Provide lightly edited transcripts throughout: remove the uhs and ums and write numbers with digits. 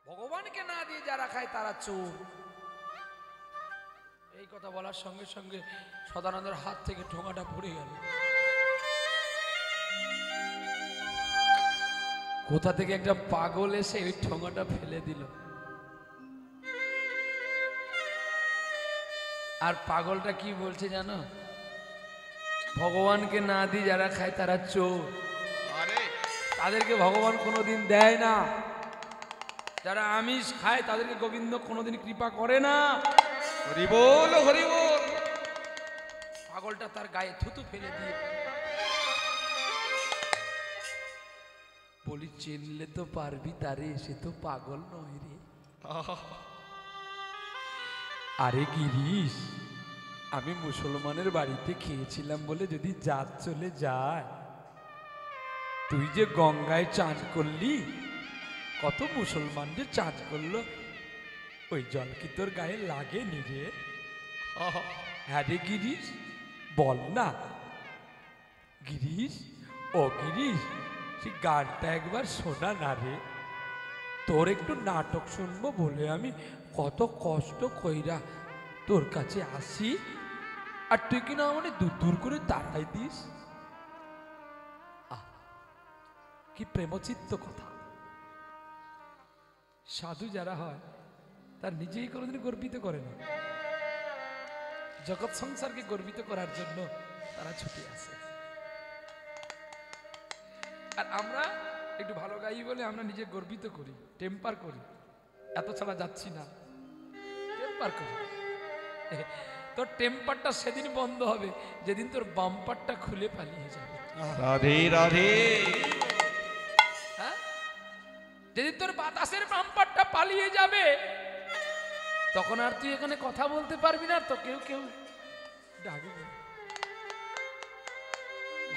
ভগবানকে না দিয়ে যারা খায় তারা চোর। এই কথা বলার সঙ্গে সঙ্গে সদানন্দের হাত থেকে ঠোঙাটা পড়ে গেল। কোথা থেকে একটা পাগল এসে ওই ঠোঙাটা ফেলে দিল। আর পাগলটা কি বলছে জানো? ভগবানকে না দিয়ে যারা খায় তারা চোর। তাদেরকে ভগবান কোনোদিন দেয় না। যারা আমিষ খায় তাদেরকে গোবিন্দ কোনোদিন কৃপা করে না। হরি বল হরি বল। পাগলটা তার গায়ে থুতু ফেলে দিয়ে বলি, চিনলে তো পারবি তারে, সে তো পাগল নয় রে। আরে গিরিশ, আমি মুসলমানের বাড়িতে খেয়েছিলাম বলে যদি জাত চলে যায়, তুই যে গঙ্গায় চান করলি, কত মুসলমান যে চান করলো, ওই জল কি তোর গায়ে লাগেনি রে? হ্যাঁ রে গিরিশ, বল না গিরিশ। ও গিরিশ, সে গানটা একবার শোনা না রে। তোর একটু নাটক শুনবো বলে আমি কত কষ্ট কইরা তোর কাছে আসি, আর তুই কিনা মানে দূর দূর করে তাড়াই দিস। কি প্রেমচিত্ত কথা। সাধু যারা হয় তার নিজেই কোনোদিন গর্বিত করে না, জগৎ সংসারকে গর্বিত করার জন্য তারা ছুটে আসে। আর আমরা একটু ভালো গাই বলে আমরা নিজে গর্বিত করি, টেম্পার করি, এত ছাড়া যাচ্ছি না, টেম্পার করি। তোর টেম্পারটা সেদিন বন্ধ হবে যেদিন তোর বাম্পারটা খুলে পালিয়ে যাবে। রাধে রাধে। হ্যাঁ, যেদিন তোর বাতাসের বাম্পারটা পালিয়ে যাবে, তখন আর তুই এখানে কথা বলতে পারবি না, তো কেউ কেউ ডাকবে।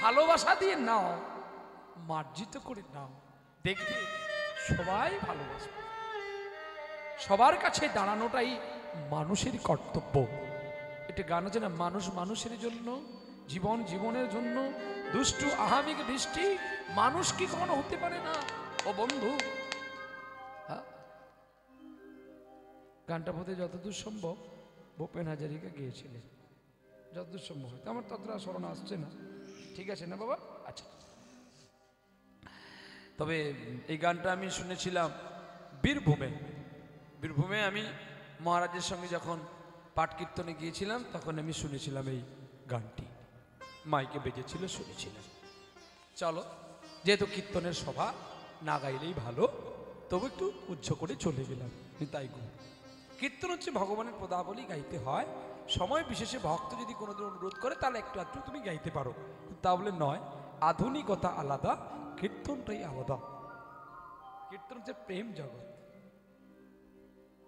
ভালোবাসা দিয়ে নাও, মার্জিত করে নাও, দেখবে সবাই ভালোবাসবে। সবার কাছে দাঁড়ানোটাই মানুষের কর্তব্য। এটা গান আছে না, মানুষ মানুষের জন্য, জীবন জীবনের জন্য, দুষ্টু আহামিক দৃষ্টি মানুষ কি কখনো হতে পারে না। ও বন্ধু, হ্যাঁ, গানটা বোধ হয় যতদূর সম্ভব ভূপেন হাজারিকা গিয়েছিলেন, যতদূর সম্ভব। হয়তো আমার ততটা স্মরণ আসছে না, ঠিক আছে না বাবা? আচ্ছা, তবে এই গানটা আমি শুনেছিলাম বীরভূমে। বীরভূমে আমি মহারাজের সঙ্গে যখন পাঠ কীর্তনে গিয়েছিলাম, তখন আমি শুনেছিলাম এই গানটি, মাইকে বেজেছিল, শুনেছিলাম। চলো, যেহেতু কীর্তনের সভা, না গাইলেই ভালো, তবু একটু উচ্চ করে চলে গেলাম। তাই কীর্তন হচ্ছে ভগবানের পদাবলী গাইতে হয়। সময় বিশেষে ভক্ত যদি কোনোদিন অনুরোধ করে তাহলে একটু আধটু তুমি গাইতে পারো, তা বলে নয়। আধুনিকতা আলাদা, কীর্তনটাই আলাদা। কীর্তন হচ্ছে প্রেম জগৎ।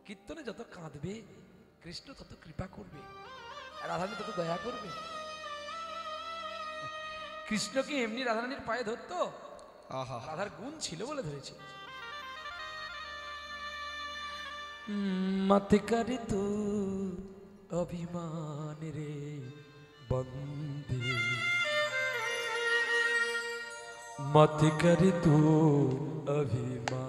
কীর্তনে যত কাঁদবে কৃষ্ণ তত কৃপা করবে, রাধারানী তত দয়া করবে। কৃষ্ণ কি এমনি রাধারানীর পায়ে ধরতো? রাধার গুণ ছিল বলে ধরেছিল। মত কর তু অভিমান রে বন্দে, মত কর তু অভিমান,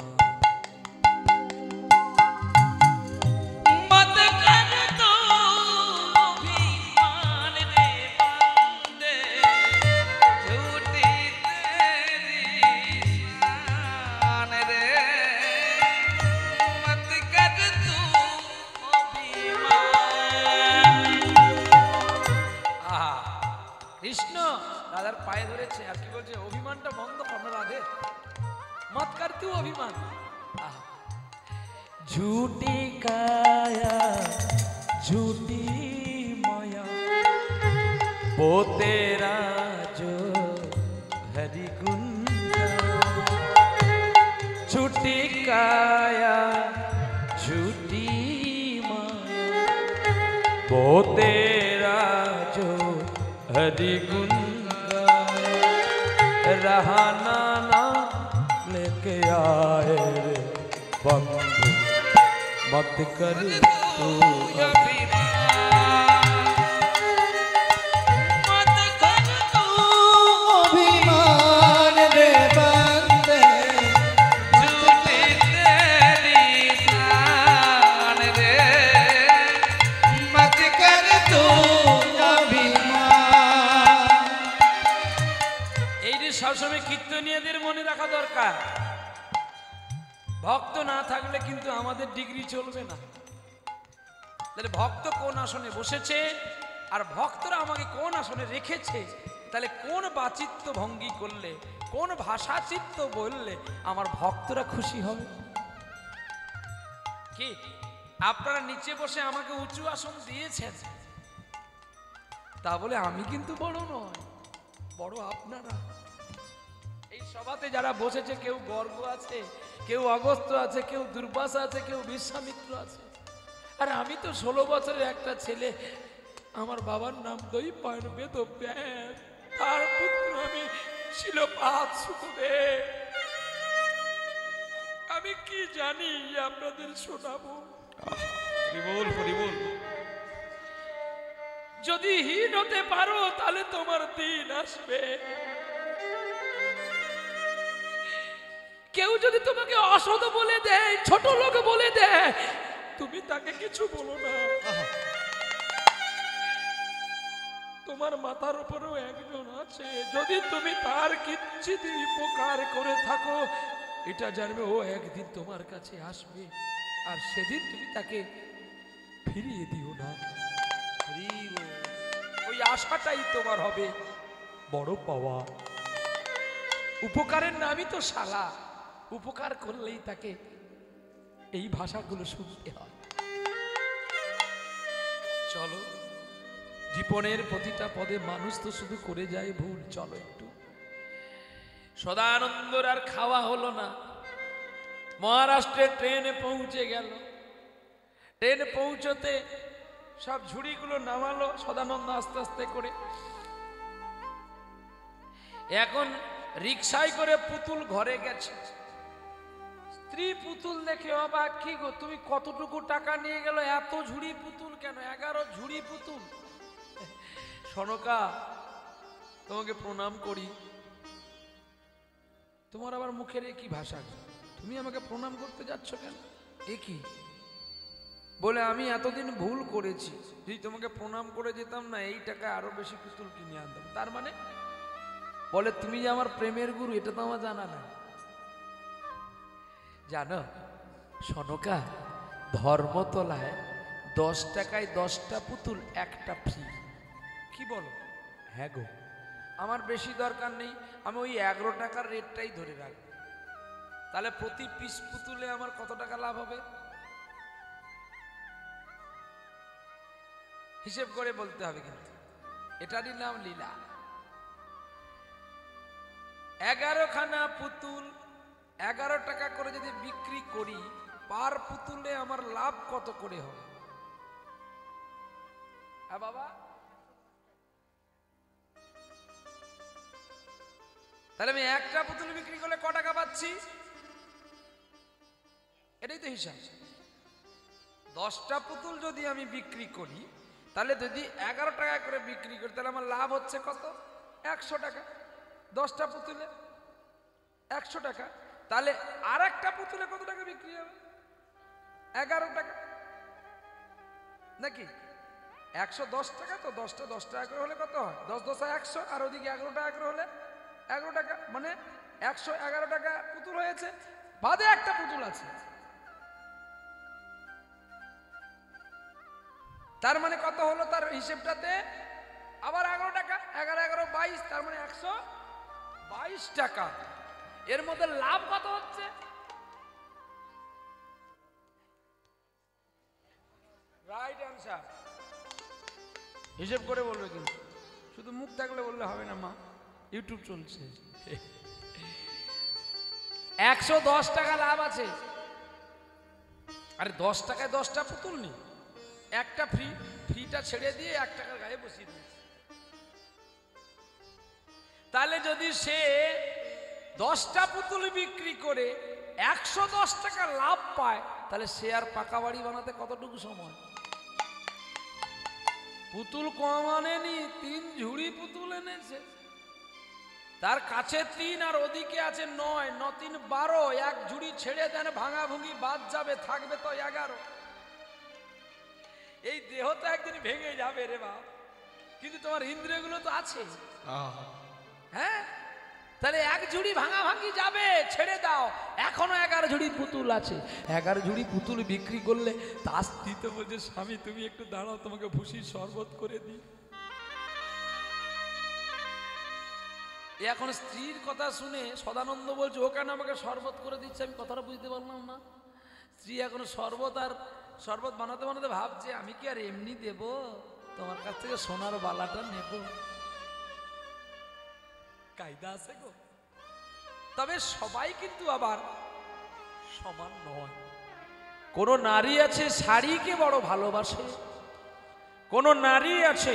পায়ে ধরেছে আর কি বলছে, অভিমানটা বন্ধ কর না রাধে, মত কর তু অভিমান। ঝুটি কায়া ঝুটি মায়া वो तेरा जो हरि गुण झूठी काया झूठी माया वो तेरा जो हरि गुण रहाना ना लेके आए रे बंधु मत कर तू अभिमान रे बंदे झूठी तेरी দরকার। ভক্ত না থাকলে কিন্তু আমাদের ডিগ্রি চলবে না। তাহলে ভক্ত কোন আসনে বসেছে আর ভক্তরা আমাকে কোন আসনে রেখেছে, তাহলে কোন বাচিত্য ভঙ্গি করলে, কোন ভাষাচিত্ত বললে আমার ভক্তরা খুশি হবে। কি আপনারা নিচে বসে আমাকে উঁচু আসন দিয়েছেন, তা বলে আমি কিন্তু বড় নয়, বড় আপনারা। এই সভাতে যারা বসেছে, কেউ গর্গ আছে, কেউ অগস্ত্য আছে, কেউ দুর্বাসা আছে, কেউ বিশ্বামিত্র আছে। আর আমি তো 16 বছরের একটা ছেলে, আমার বাবার নাম দৈপায়ন বেদব্যাস, তার পুত্র আমি শিলপাদ সুখদেব। আমি কি জানি আপনাদের শোনাবো? হরি বল হরি বল। যদি হীন হতে পারো তাহলে তোমার দিন আসবে। কেউ যদি তোমাকে অসৎ বলে দেয়, ছোট লোক বলে দেয়, তুমি তাকে কিছু বলো না। তোমার মাথার উপরেও একজন আছে, যদি তুমি তার কিঞ্চিত উপকার করে থাকো, এটা জানবে ও একদিন তোমার কাছে আসবে, আর সেদিন তুমি তাকে ফিরিয়ে দিও না। ওই আশাটাই তোমার হবে বড় পাওয়া। উপকারের নামই তো শালা, উপকার করলেই তাকে এই ভাষাগুলো শুনতে হয়। চলো, জীবনের প্রতিটা পদে মানুষ তো শুধু করে যায় ভুল। চলো একটু। সদানন্দর আর খাওয়া হলো না। মহারাষ্ট্রে ট্রেনে পৌঁছে গেল। ট্রেনে পৌঁছতে সব ঝুড়িগুলো নামালো সদানন্দ আস্তে আস্তে করে। এখন রিক্সায় করে পুতুল ঘরে গেছে। স্ত্রী পুতুল দেখে অবাক, কি গো তুমি কতটুকু টাকা নিয়ে গেল, এত ঝুড়ি পুতুল কেন? 11 ঝুড়ি পুতুল। সনকা, তোমাকে প্রণাম করি। তোমার আবার মুখের কি ভাষা? তুমি আমাকে প্রণাম করতে যাচ্ছ কেন? এ কি বলে, আমি এতদিন ভুল করেছি, যদি তোমাকে প্রণাম করে যেতাম না, এই টাকায় আরো বেশি পুতুল কিনে আনতাম। তার মানে বলে, তুমি যে আমার প্রেমের গুরু, এটা তো আমার জানা না। জানো সনকা, ধর্মতলায় 10 টাকায় 10টা পুতুল, একটা ফ্রি। কি বলো? হ্যাঁ গো, আমার বেশি দরকার নেই, আমি ওই 11 টাকার রেটটাই ধরে রাখবো। তাহলে প্রতি পিস পুতুলে আমার কত টাকা লাভ হবে? হিসেব করে বলতে হবে, কিন্তু এটারই নাম লীলা। 11 খানা পুতুল 11 টাকা করে যদি বিক্রি করি, পার পুতুলে আমার লাভ কত করে হবে? হ্যাঁ বাবা, তাহলে আমি একটা পুতুল বিক্রি করলে ক টাকা পাচ্ছি? এটাই তো হিসাব। 10টা পুতুল যদি আমি বিক্রি করি, তাহলে যদি 11 টাকা করে বিক্রি করি, তাহলে আমার লাভ হচ্ছে কত? 100 টাকা। 10টা পুতুলে 100 টাকা, তাহলে আর একটা পুতুলে কত টাকা বিক্রি হবে? 11 টাকা নাকি? 110 টাকা। তো 10টা 10 টাকা করে হলে কত হয়? 10 10 100, আর ওদিকে 11 টাকা করে হলে 11 টাকা, মানে 111 টাকা পুতুল হয়েছে, বাদে একটা পুতুল আছে। তার মানে কত হলো তার হিসেবটাতে? আবার 11 টাকা, 11 11 22, তার মানে 122 টাকা। এর মধ্যে লাভ কত হচ্ছে? Right answer. হিসেব করে বলবে, কিন্তু শুধু মুখ থাকলে বললে হবে না মা, ইউটিউব চলছে। 110 টাকা লাভ আছে। আরে 10 টাকায় 10টা পুতুল নি, একটা ফ্রি, ফ্রিটা ছেড়ে দিয়ে 1 টাকার গায়ে বসিয়ে দিয়েছে। তাহলে যদি সে 10টা পুতুল বিক্রি করে 110 টাকা লাভ পায়, তাহলে সে আর পাকা বাড়ি বানাতে কতটুকু সময়? পুতুল কম আনেনি, 3 ঝুড়ি পুতুল এনেছে। তার কাছে 3 আর ওদিকে আছে 9, 9 3 12, এক ঝুড়ি ছেড়ে দেন, ভাঙা ভুঙি বাদ যাবে, থাকবে তো 11। এই দেহ তো একদিন ভেঙে যাবে রে বাপ, কিন্তু তোমার ইন্দ্রিয়গুলো তো আছে। হ্যাঁ, তাহলে এক ঝুড়ি ভাঙা ভাঙি যাবে, ছেড়ে দাও। এখনো 11 ঝুড়ি পুতুল আছে। 11 ঝুড়ি পুতুল বিক্রি করলে তার স্ত্রী তো বলছে, স্বামী তুমি একটু দাঁড়াও, তোমাকে ভুসির শরবত করে দিই। এখন স্ত্রীর কথা শুনে সদানন্দ বলছে, ও কেন আমাকে শরবত করে দিচ্ছে? আমি কথাটা বুঝতে পারলাম না। স্ত্রী এখন শরবত বানাতে বানাতে ভাবছে, আমি কি আর এমনি দেব, তোমার কাছ থেকে সোনার বালাটা নেব? কায়দা আছে গো। তবে সবাই কিন্তু আবার সমান নয়। কোন নারী আছে শাড়িকে বড় ভালোবাসে, কোন নারী আছে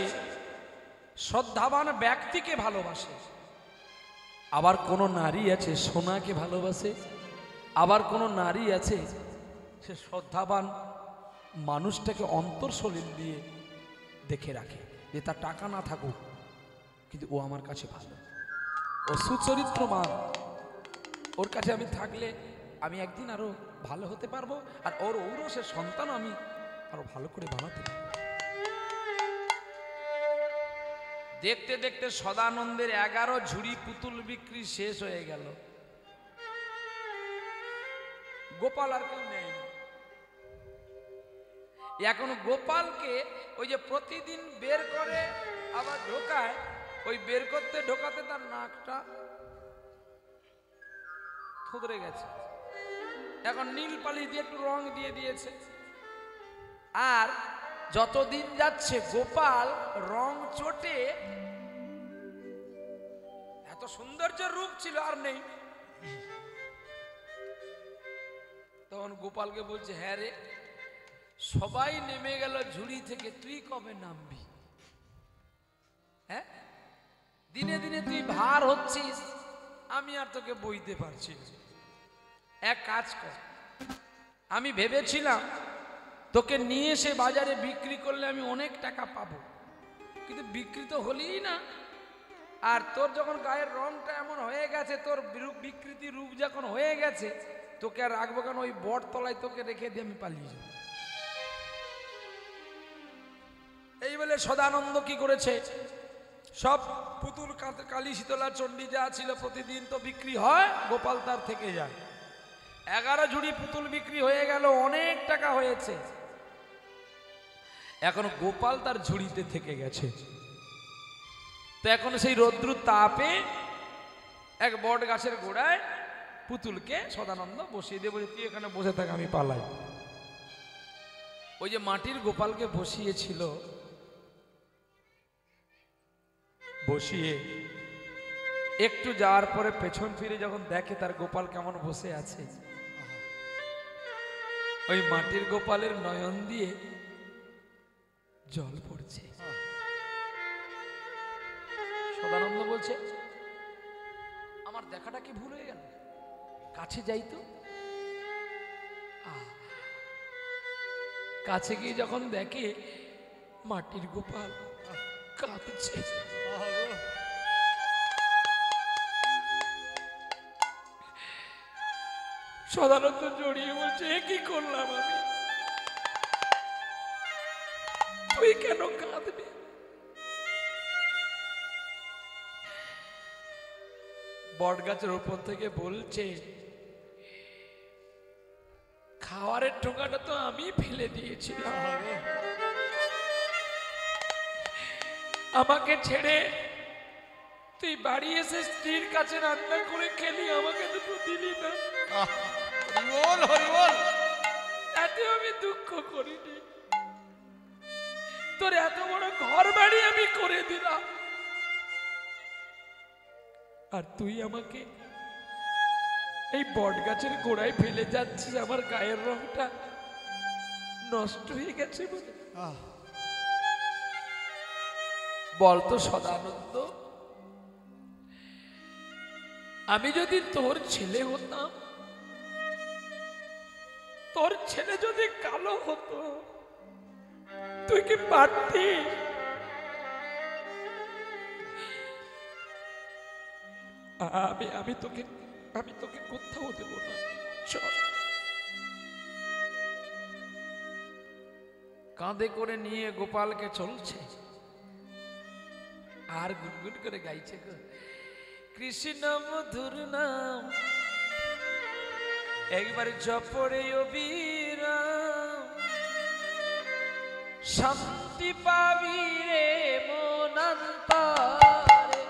শ্রদ্ধাবান ব্যক্তিকে ভালোবাসে, আবার কোন নারী আছে সোনাকে ভালোবাসে, আবার কোন নারী আছে সে শ্রদ্ধাবান মানুষটাকে অন্তরসলিল দিয়ে দেখে রাখে, যে তার টাকা না থাকুক কিন্তু ও আমার কাছে ভালো, ও সুচরিত্রমান, ওর কাছে আমি থাকলে আমি একদিন আরো ভালো হতে পারবো, আর ওর ঔরসের সন্তান আমি আরো ভালো করে বানাতে পারবো। দেখতে দেখতে সদানন্দের 11 ঝুড়ি পুতুল বিক্রি শেষ হয়ে গেল। গোপাল আর কেউ নেই। এখন গোপালকে ওই যে প্রতিদিন বের করে আবার ঢোকায়, ওই বের করতে ঢোকাতে তার নাকটা থুতরে গেছে। এখন নীল পালি দিয়ে একটু রং দিয়ে দিয়েছে। আর যতদিন যাচ্ছে গোপাল রং চটে এত সৌন্দর্য রূপ ছিল আর নেই। তখন গোপালকে বলছে, হ্যাঁ রে, সবাই নেমে গেল ঝুড়ি থেকে, তুই কবে নামবি? হ্যাঁ, দিনে দিনে তুই ভার হচ্ছিস, আমি আর তোকে বইতে পারছি না। এক কাজ কর, আমি ভেবেছিলাম তোকে নিয়ে এসে বাজারে বিক্রি করলে আমি অনেক টাকা পাবো, কিন্তু বিক্রি তো হলিই না। আর তোর যখন গায়ের রংটা এমন হয়ে গেছে, তোর বিকৃতি রূপ যখন হয়ে গেছে, তোকে আর রাখবো কেন? ওই বট তলায় তোকে রেখে দিয়ে আমি পালিয়ে যাব। এই বলে সদানন্দ কি করেছে, সব পুতুল কালী শীতলা চণ্ডী যা ছিল প্রতিদিন তো বিক্রি হয়, গোপাল তার থেকে যায়। 11 ঝুড়ি পুতুল বিক্রি হয়ে গেল, অনেক টাকা হয়েছে। এখন গোপাল তার ঝুড়িতে থেকে গেছে। তো এখন সেই রৌদ্র তাপে এক বট গাছের গোড়ায় পুতুলকে সদানন্দ বসিয়ে দিয়ে বলে, তুই এখানে বসে থাক, আমি পালাই। ওই যে মাটির গোপালকে বসিয়েছিল, বসিয়ে একটু যাওয়ার পরে পেছন ফিরে যখন দেখে তার গোপাল কেমন বসে আছে, ওই মাটির গোপালের নয়ন দিয়ে জল পড়ছে। সদানন্দ বলছে, আমার দেখাটা কি ভুল হয়ে গেল? কাছে যাই তো। কাছে গিয়ে যখন দেখে মাটির গোপাল কাঁদছে। সদানন্দ জড়িয়ে বলছে, এ কি করলাম আমি? তুই কেন কাঁদবি? বট গাছের উপর থেকে বলছে, খাওয়ারের ঠোঙাটা তো আমি ফেলে দিয়েছিলাম, আমাকে ছেড়ে তুই বাড়ি এসে স্ত্রীর কাছে রান্না করে খেলি, আমাকে তো দিলি না। এতে আমি দুঃখ করিনি, তোর এত বড় ঘর বাড়ি আমি করে দিলাম, আর তুই আমাকে এই বট গাছের গোড়ায় ফেলে যাচ্ছিস, আমার গায়ের রংটা নষ্ট হয়ে গেছে বলে। বলতো সদানন্দ, আমি যদি তোর ছেলে হতাম, তোর ছেলে যদি কালো হতো, তুই কি পারতিস? আমি তোকে কোথাও দেব না, চল। কাঁধে করে নিয়ে গোপালকে চলছে, আর গুনগুন করে গাইছে, কৃষ্ণ মধুর নাম একবার জপরে অবিরাম, শান্তি পাবি রে মনান্তরে।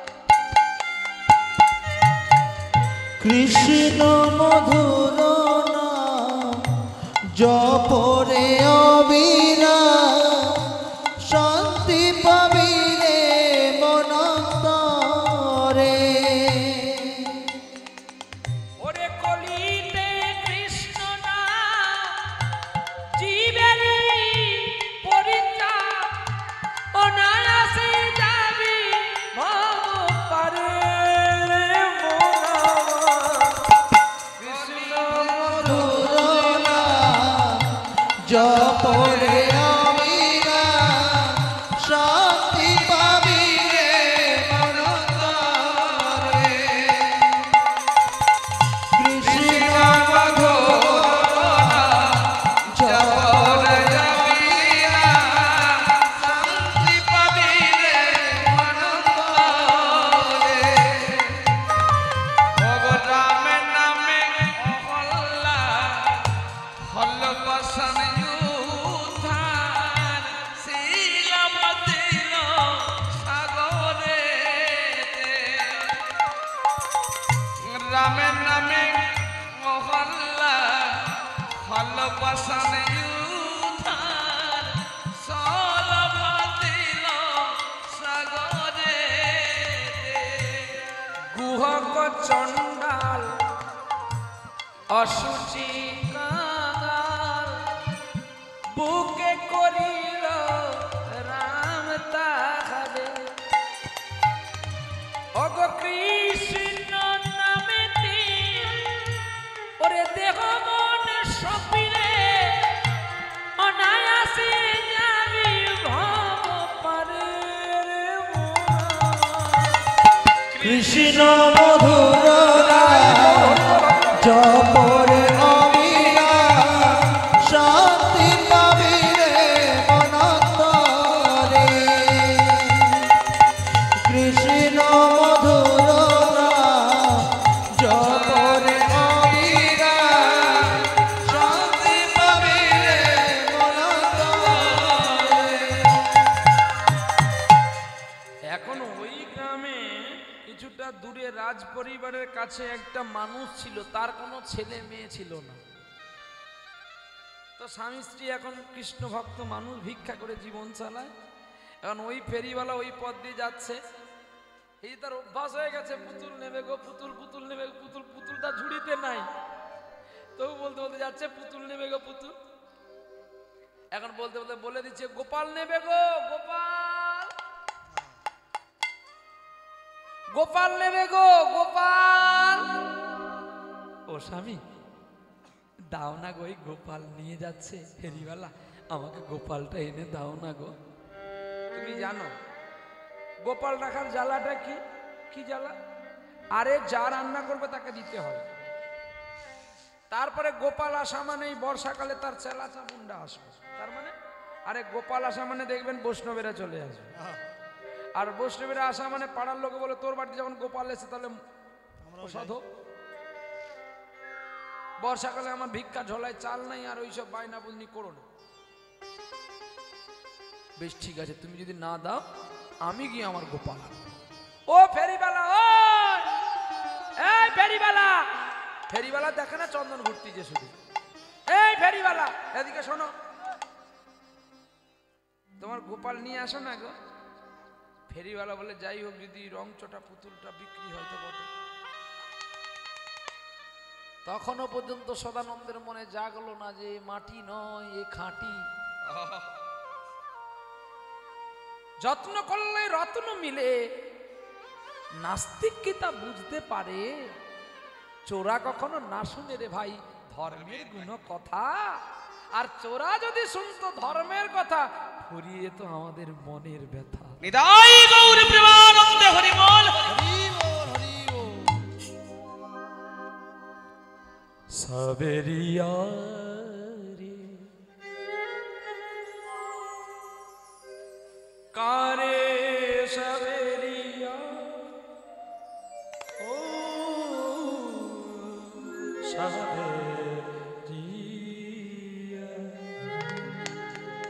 কৃষ্ণ মধুর নাম জপরে অবিরাম, শান্তি পাবি রে মনান্তরে। ওরে কলিতে কৃষ্ণ নাম জীবের পরিত্রাণ, অনায়াসে যাবি ভব পারে রে কৃষ্ণ মধুর নাম জপরে অবিরাম, শান্তি পাবি রে মনান্তরে। কৃষ্ণ মধুর নাম জপরে অবিরাম, শান্তি পাবি রে মনান্তরে। রামের নামে অহল্লা হল বসন উদ্ধার, শিলাম দিল সাগরে। রামের নামে অহল্লা হল বসন উদ্ধার, সলভ দিল সাগরে। গুহক চণ্ডাল অসুচি কাঙাল, বুকে করিল রাম তাহারে। অগ কৃষ্ণ নামেতে ওরে দেহ মন সপিলে, অনায়াসে যাবি ভব পারে রে কৃষ্ণ মধুর নাম জপরে অবিরাম, শান্তি পাবি রে মনান্তরে। কৃষ্ণ মধুর নাম জপরে অবিরাম, শান্তি পাবি রে মনান্তরে। এখন ওই গ্রামে কিছুটা দূরে রাজ পরিবারের কাছে একটা মানুষ ছিল, তার কোনো ছেলে মেয়ে ছিল না। তো স্বামী স্ত্রী এখন কৃষ্ণ ভক্ত মানুষ, ভিক্ষা করে জীবন চালায়। এখন ওই ফেরিওয়ালা ওই পথ দিয়ে যাচ্ছে, এই তার অভ্যাস হয়ে গেছে, পুতুল নেবে গো পুতুল, পুতুল নেবে গো পুতুল। পুতুলটা ঝুড়িতে নাই, তবু বলতে বলতে যাচ্ছে পুতুল নেবে গো পুতুল। এখন বলতে বলতে বলে দিচ্ছে গোপাল নেবে গো গোপাল, গোপাল নেবে গো গোপাল। ও স্বামী দাও না গো, ওই গোপাল নিয়ে যাচ্ছে ফেরিওয়ালা, আমাকে গোপালটা এনে দাও না গো। তুমি জানো গোপাল রাখার জ্বালাটা কি? কি জ্বালা? আরে যা রান্না করবে তাকে দিতে হয়। তারপরে গোপাল আসা মানে এই বর্ষাকালে তার চেলা চামুন্ডা আসবে, তার মানে আরে গোপাল আসা মানে দেখবেন বৈষ্ণবেরা চলে আসবে। আর বৈষ্ণবেরা আসা মানে পাড়ার লোকে বলে তোর বাড়িতে যখন গোপাল এসে তাহলে প্রসাদ হোক। বর্ষাকালে আমার ভিক্ষা ঝোলায় চাল নাই, আর ওইসব বায়না বুন্নি করো না। বেশ ঠিক আছে, তুমি যদি না দাও আমি গিয়ে আমার গোপাল আনবো। ও ফেরিওয়ালা, ও এই ফেরিওয়ালা, ফেরিওয়ালা দেখে না চন্দন ঘুরতিছে শুধু। এই ফেরিওয়ালা এদিকে শোনো, তোমার গোপাল নিয়ে আসো না গো। ফেরিওয়ালা বলে যাই হোক, যদি রং চটা পুতুলটা বিক্রি হয়তো বটে। তখনও পর্যন্ত সদানন্দের মনে জাগলো না যে মাটি নয় এ খাঁটি। যত্ন করলে রত্ন মিলে, নাস্তিক কি তা বুঝতে পারে? চোরা কখনো না শুনে রে ভাই ধর্মের গুণ কথা, আর চোরা যদি শুনতো ধর্মের কথা ফুরিয়ে যেত আমাদের মনের ব্যথা। নিতাই গৌর প্রেমানন্দে হরি বল। সাবেরিয়া রে কারে সাবেরিয়া, ও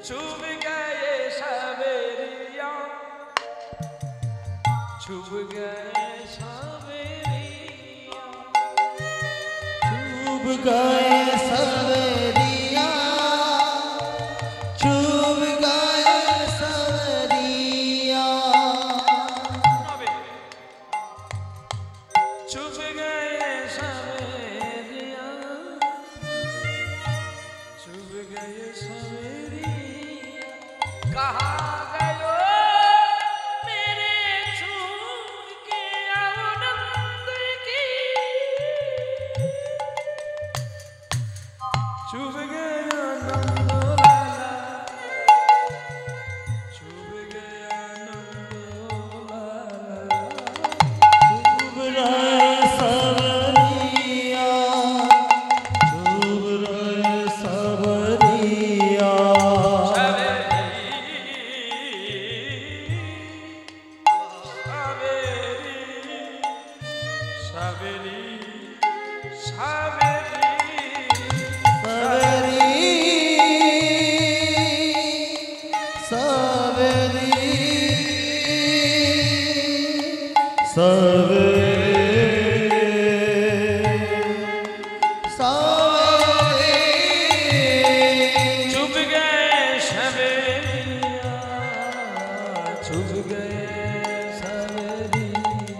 छुप गए सवेरिया छुप गए सवेरिया चुभ गए सवरिया चुभ गए सवरिया छुप गए सवेरिया छुप गए सवेरिया कहा गयो मेरे छूट के आनंद की छुप गया आनंद लाला छुप गया आनंद लाला चुभ रहे सवरिया चुभ रहे सवरिया छुप गए सवेरिया छुप गए सवेरिया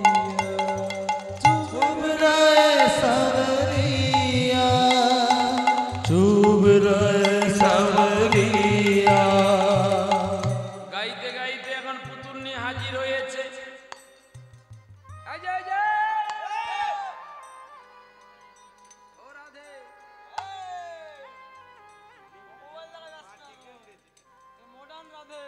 चुभ रहे सवरिया चुभ रहे सवरिया গাইতে গাইতে এখন পুতুল নিয়ে হাজির হয়েছে আজা আজা ও রাধে মডার্ন রাধে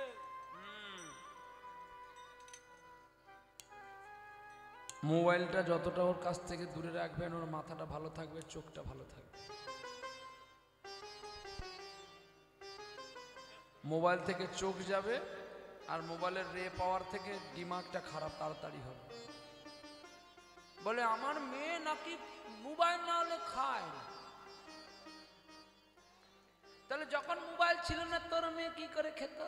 মোবাইলটা যতটা ওর কাছ থেকে দূরে রাখবেন ওর মাথাটা ভালো থাকবে চোখটা ভালো থাকবে মোবাইল থেকে চোখ যাবে আর মোবাইলের রে পাওয়ার থেকে দিমাগটা খারাপ তাড়াতাড়ি হবে বলে আমার মেয়ে নাকি মোবাইল না হলে খায় না তাহলে যখন মোবাইল ছিল না তোর মেয়ে কি করে খেত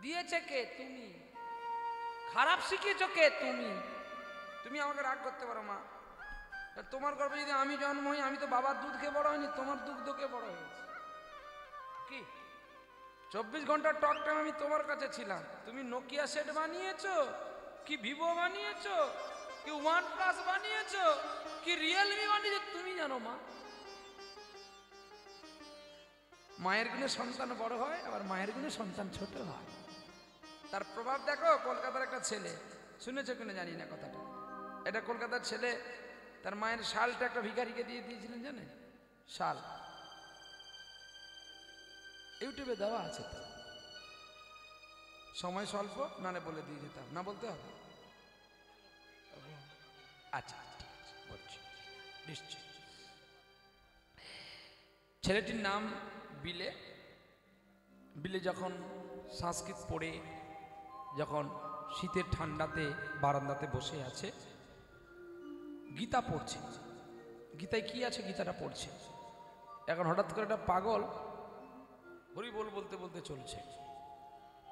দিয়েছে কে তুমি খারাপ শিখিয়েছো কে তুমি তুমি আমাকে রাগ করতে পারো মা তোমার গর্ভে যদি আমি জন্ম হই আমি তো বাবার দুধ খেয়ে বড় হয়নি তোমার দুগ্ধ খেয়ে বড় হয়েছি কি 24 ঘন্টা টক টাইম আমি তোমার কাছে ছিলাম তুমি নোকিয়া সেট বানিয়েছো কি ভিভো বানিয়েছো কি OnePlus বানিয়েছো কি রিয়েলমি বানিয়েছো তুমি জানো মা মায়ের গুণে সন্তান বড় হয় আবার মায়ের গুণে সন্তান ছোট হয় তার প্রভাব দেখো কলকাতার একটা ছেলে শুনেছো কিনা জানি না কথাটা এটা কলকাতার ছেলে তার মায়ের শালটা একটা ভিখারিকে দিয়ে দিয়েছিলেন জানেন শাল ইউটিউবে দেওয়া আছে তো সময় স্বল্প নালে বলে দিয়ে যেতাম না বলতে হবে আচ্ছা ঠিক আছে বলছি নিশ্চয় ছেলেটির নাম বিলে বিলে যখন সংস্কৃত পড়ে যখন শীতের ঠান্ডাতে বারান্দাতে বসে আছে গীতা পড়ছে গীতায় কি আছে গীতাটা পড়ছে এখন হঠাৎ করে একটা পাগল হরি বল বলতে বলতে চলছে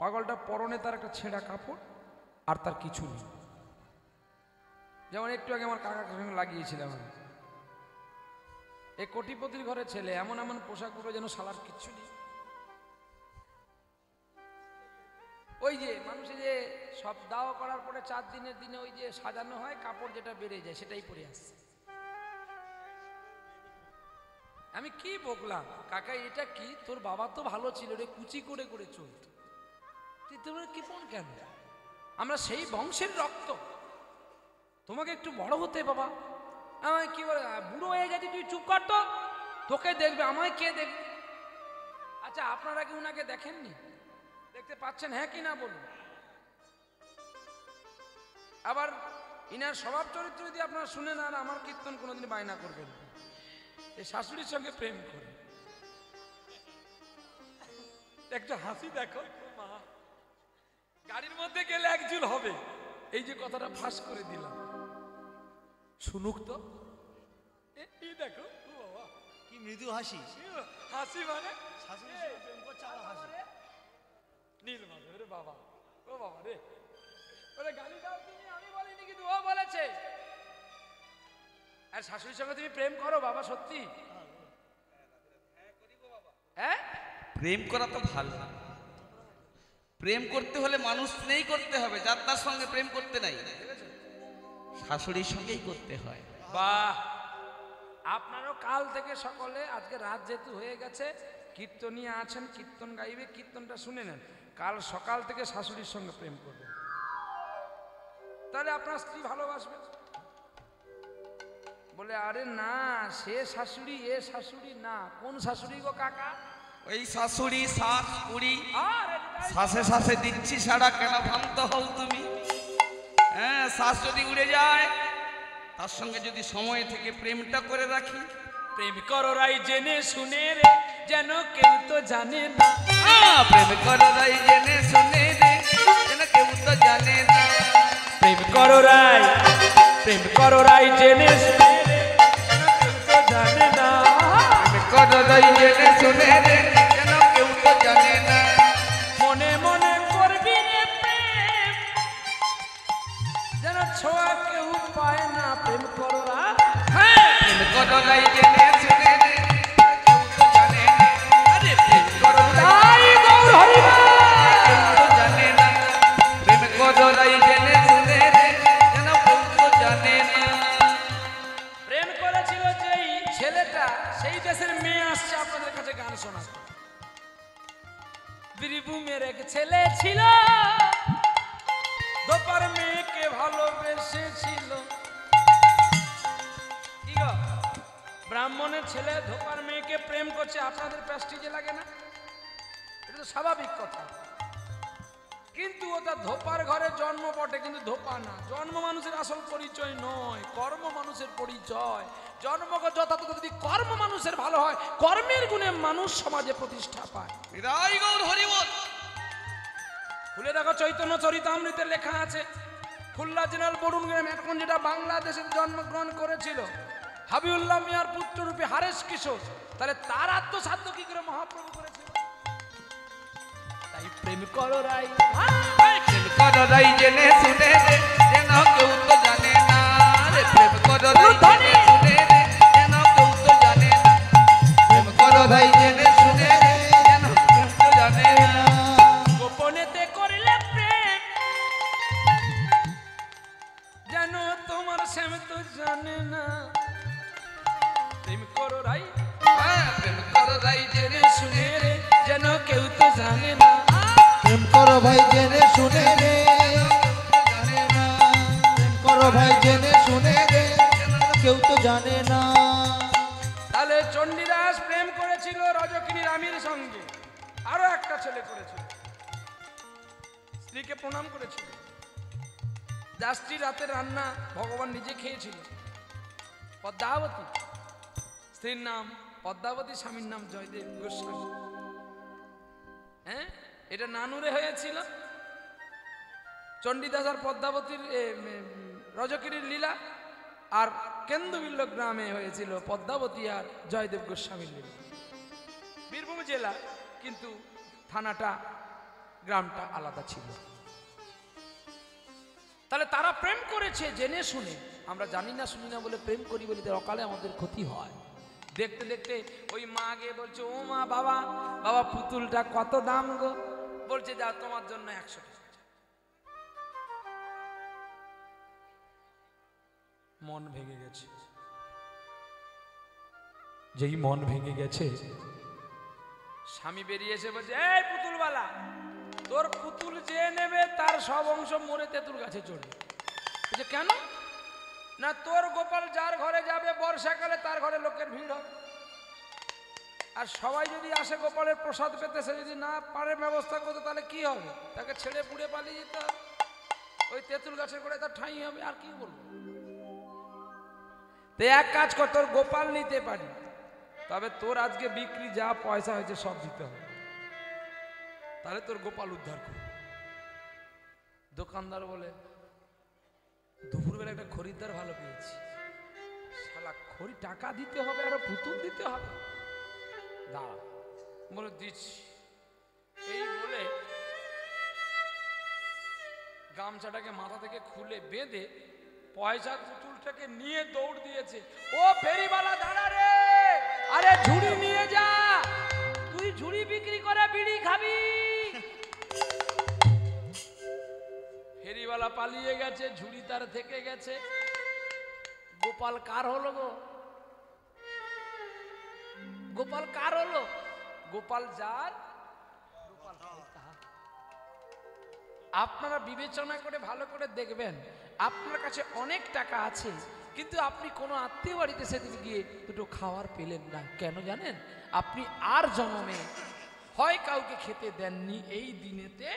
পাগলটা পরনে তার একটা ছেঁড়া কাপড় আর তার কিছু নেই যেমন একটু আগে আমার কাকার সঙ্গে লাগিয়েছিলাম আমি এই কোটিপতির ঘরের ছেলে এমন এমন পোশাক পরে যেন শালার কিচ্ছু নেই ওই যে মানুষের যে সব দাওয়া করার পরে 4 দিনের দিনে ওই যে সাজানো হয় কাপড় যেটা বেড়ে যায় সেটাই পরে আসছে আমি কি বকলাম কাকা এটা কি তোর বাবা তো ভালো ছিল রে কুচি করে করে চলত তুই তোমরা কি কোন কেন আমরা সেই বংশের রক্ত তোমাকে একটু বড় হতে বাবা আমায় কি বলে বুড়ো হয়ে গেছি তুই চুপ কর তো তোকে দেখবে আমায় কে দেখবে আচ্ছা আপনারা কি উনাকে দেখেননি দেখতে পাচ্ছেন হ্যাঁ কি না বলুন আবার ইনার স্বভাব চরিত্র যদি আপনারা শুনেন আর আমার কীর্তন কোনোদিন বায়না করবেন এই শাশুড়ির সঙ্গে প্রেম করে একটা হাসি দেখো মা গাড়ির মধ্যে গেলে একজন হবে এই যে কথাটা ফাঁস করে দিলাম শুনুক তো এই দেখো ও বাবা কি মৃদু হাসি। হাসি মানে শাশুড়ির সঙ্গে প্রেম করছে আর হাসি। নীল মাধব রে বাবা, ও বাবা রে, ওরে গালি দাও তুমি, আমি বলিনি কিন্তু ও বলেছে। আর শাশুড়ির সঙ্গে তুমি প্রেম করো বাবা সত্যি? হ্যাঁ, প্রেম করা তো ভালো। প্রেম করতে হলে মানুষ নেই করতে হবে, যার তার সঙ্গে প্রেম করতে নাই, শাশুড়ির সঙ্গেই করতে হয়। বাহ, আপনারও কাল থেকে সকলে, আজকে রাত যেহেতু হয়ে গেছে, কীর্তনিয়া আছেন, কীর্তন গাইবে, কীর্তনটা শুনে নেন। কাল সকাল থেকে শাশুড়ির সঙ্গে প্রেম করবেন, তাহলে আপনার স্ত্রী ভালোবাসবে। বলে আরে না, সে শাশুড়ি এ শাশুড়ি না। কোন শাশুড়ি গো কাকা? ওই শাশুড়ি শাশ কুড়ি আরে শ্বাসে শ্বাসে দিচ্ছি সারা, কেন ভ্রান্ত হও তুমি? হ্যাঁ, শ্বাস যদি উড়ে যায়, তার সঙ্গে যদি সময় থেকে প্রেমটা করে রাখি। প্রেম করো রাই জেনে শুনে রে, যেন কেউ তো জানে না। প্রেম করো রাই জেনে শুনে রে, যেন কেউ তো জানে না। প্রেম করো রাই, প্রেম করো রাই জেনে শুনে রে, যেন কেউ তো জানে না। প্রেম করো রাই জেনে শুনে রে, যেন কেউ তো জানে না। মনে মনে করবি রে প্রেম, যেন ছোঁয়া কেউ পায় না। প্রেম করো রাই, প্রেম করো রাই জেনে শুনে রে, কেউ তো জানে না। আরে প্রেম করো রাই গৌর হরিবা। কেউ তো জানে না। প্রেম করো রাই জেনে শুনে রে, যেন কেউ তো জানে না। প্রেম করেছিল যেই ছেলেটা, সেই দেশের মেয়ে আসছে আপনাদের কাছে গান শোনাতে। বীরভূমের এক ছেলে ছিল, দোপার মেয়েকে ভালোবেসেছিল। কি গো, ব্রাহ্মণের ছেলে ধোপার মেয়েকে প্রেম করছে, আপনাদের প্রেস্টিজে লাগে না? এটা তো স্বাভাবিক কথা। কিন্তু ওটা ধোপার ঘরে জন্ম বটে, কিন্তু ধোপা না। জন্ম মানুষের আসল পরিচয় নয়, কর্ম মানুষের পরিচয়। জন্মগত যথাযথ যদি কর্ম মানুষের ভালো হয়, কর্মের গুণে মানুষ সমাজে প্রতিষ্ঠা পায়। রাই গৌর হরি বল। খুলে দেখো চৈতন্য চরিতামৃতে লেখা আছে, খুলনা জেনারেল বরুণ গ্রাম, এখন যেটা বাংলাদেশের জন্মগ্রহণ করেছিল হাবিউল্লাহ মিয়ার পুত্ররূপে হারেস কিশোর, তাহলে তার আত্মসাধ্য কি করে মহাপ্রভু করেছিল? তাই প্রেম করো রাই, প্রেম করো রাই জেনে শুনে রে, যেন কেউ তো জানে না। রে প্রেম করো রাই জেনে শুনে রে, যেন কেউ তো জানে না। প্রেম করো রাই জেনে শুনে রে, যেন কেউ তো জানে না। গোপনেতে করলে প্রেম, যেন তোমার শ্যাম তো জানে না। প্রেম করো রাই প্রেম করো রাই জেনে শুনে রে, যেন কেউ তো জানে না। প্রেম করো ভাই জেনে শুনে রে, জানে না। প্রেম করো ভাই জেনে শুনে রে, কেউ তো জানে না। তাহলে চণ্ডীদাস প্রেম করেছিল রজকিনী রানীর সঙ্গে, আরো একটা ছেলে করেছিল, স্ত্রীকে প্রণাম করেছিল। যার স্ত্রী রাতের রান্না ভগবান নিজে খেয়েছিল, পদ্মাবতী। স্ত্রীর নাম পদ্মাবতী, স্বামীর নাম জয়দেব গোস্বামী। হ্যাঁ, এটা নানুরে হয়েছিল। চণ্ডীদাস আর পদ্মাবতীর রজকিনীর লীলা, আর কেন্দুবিল্ল গ্রামে হয়েছিল পদ্মাবতী আর জয়দেব গোস্বামীর লীলা। বীরভূম জেলা, কিন্তু থানাটা গ্রামটা আলাদা ছিল। তাহলে তারা প্রেম করেছে জেনে শুনে। আমরা জানি না শুনি না বলে প্রেম করি বলে অকালে আমাদের ক্ষতি হয়। দেখতে দেখতে ওই মা গিয়ে বলছে, ও মা, বাবা বাবা পুতুলটা কত দাম গো? বলছে যা, তোমার জন্য 100 টাকা। মন ভেঙে গেছে। যেই মন ভেঙে গেছে, স্বামী বেরিয়ে এসে বলছে, এই পুতুলওয়ালা, তোর পুতুল যে নেবে তার সব অংশ মরে তেঁতুল গাছে চড়বে। বলছে কেন? না, তোর গোপাল যার ঘরে যাবে বর্ষাকালে তার ঘরে লোকের ভিড় হবে, আর সবাই যদি আসে গোপালের প্রসাদ পেতে, সে যদি না পারে ব্যবস্থা করতে, তাহলে কি হবে? তাকে ছেড়ে পুড়ে পালিয়ে যেতে হবে, ওই তেঁতুল গাছের গোড়ায় তার ঠাঁই হবে। আর কি বলবো? তো এক কাজ কর, তোর গোপাল নিতে পারি, তবে তোর আজকে বিক্রি যা পয়সা হয়েছে সব দিতে হবে, তাহলে তোর গোপাল উদ্ধার কর। দোকানদার বলে, দুপুরবেলা একটা খরিদ্দার ভালো পেয়েছি, সারা শালা খড়ি টাকা দিতে হবে আর পুতুল দিতে হবে, দাঁড়া বলে দিচ্ছি। এই বলে গামছাটাকে মাথা থেকে খুলে বেঁধে পয়সার পুতুলটাকে নিয়ে দৌড় দিয়েছে। ও ফেরিওয়ালা দাঁড়া রে, আরে ঝুড়ি নিয়ে যা, তুই ঝুড়ি বিক্রি করে বিড়ি খাবি। ফেরিওয়ালা পালিয়ে গেছে, ঝুড়ি তার থেকে গেছে। গোপাল কার হলো গো? গোপাল কার হলো? গোপাল যার, গোপাল তার। আপনারা বিবেচনা করে ভালো করে দেখবেন, আপনার কাছে অনেক টাকা আছে, কিন্তু আপনি কোনো আত্মীয় বাড়িতে সেদিন গিয়ে দুটো খাওয়ার পেলেন না। কেন জানেন? আপনি আর জন্মে হয় কাউকে খেতে দেননি এই দিনেতে,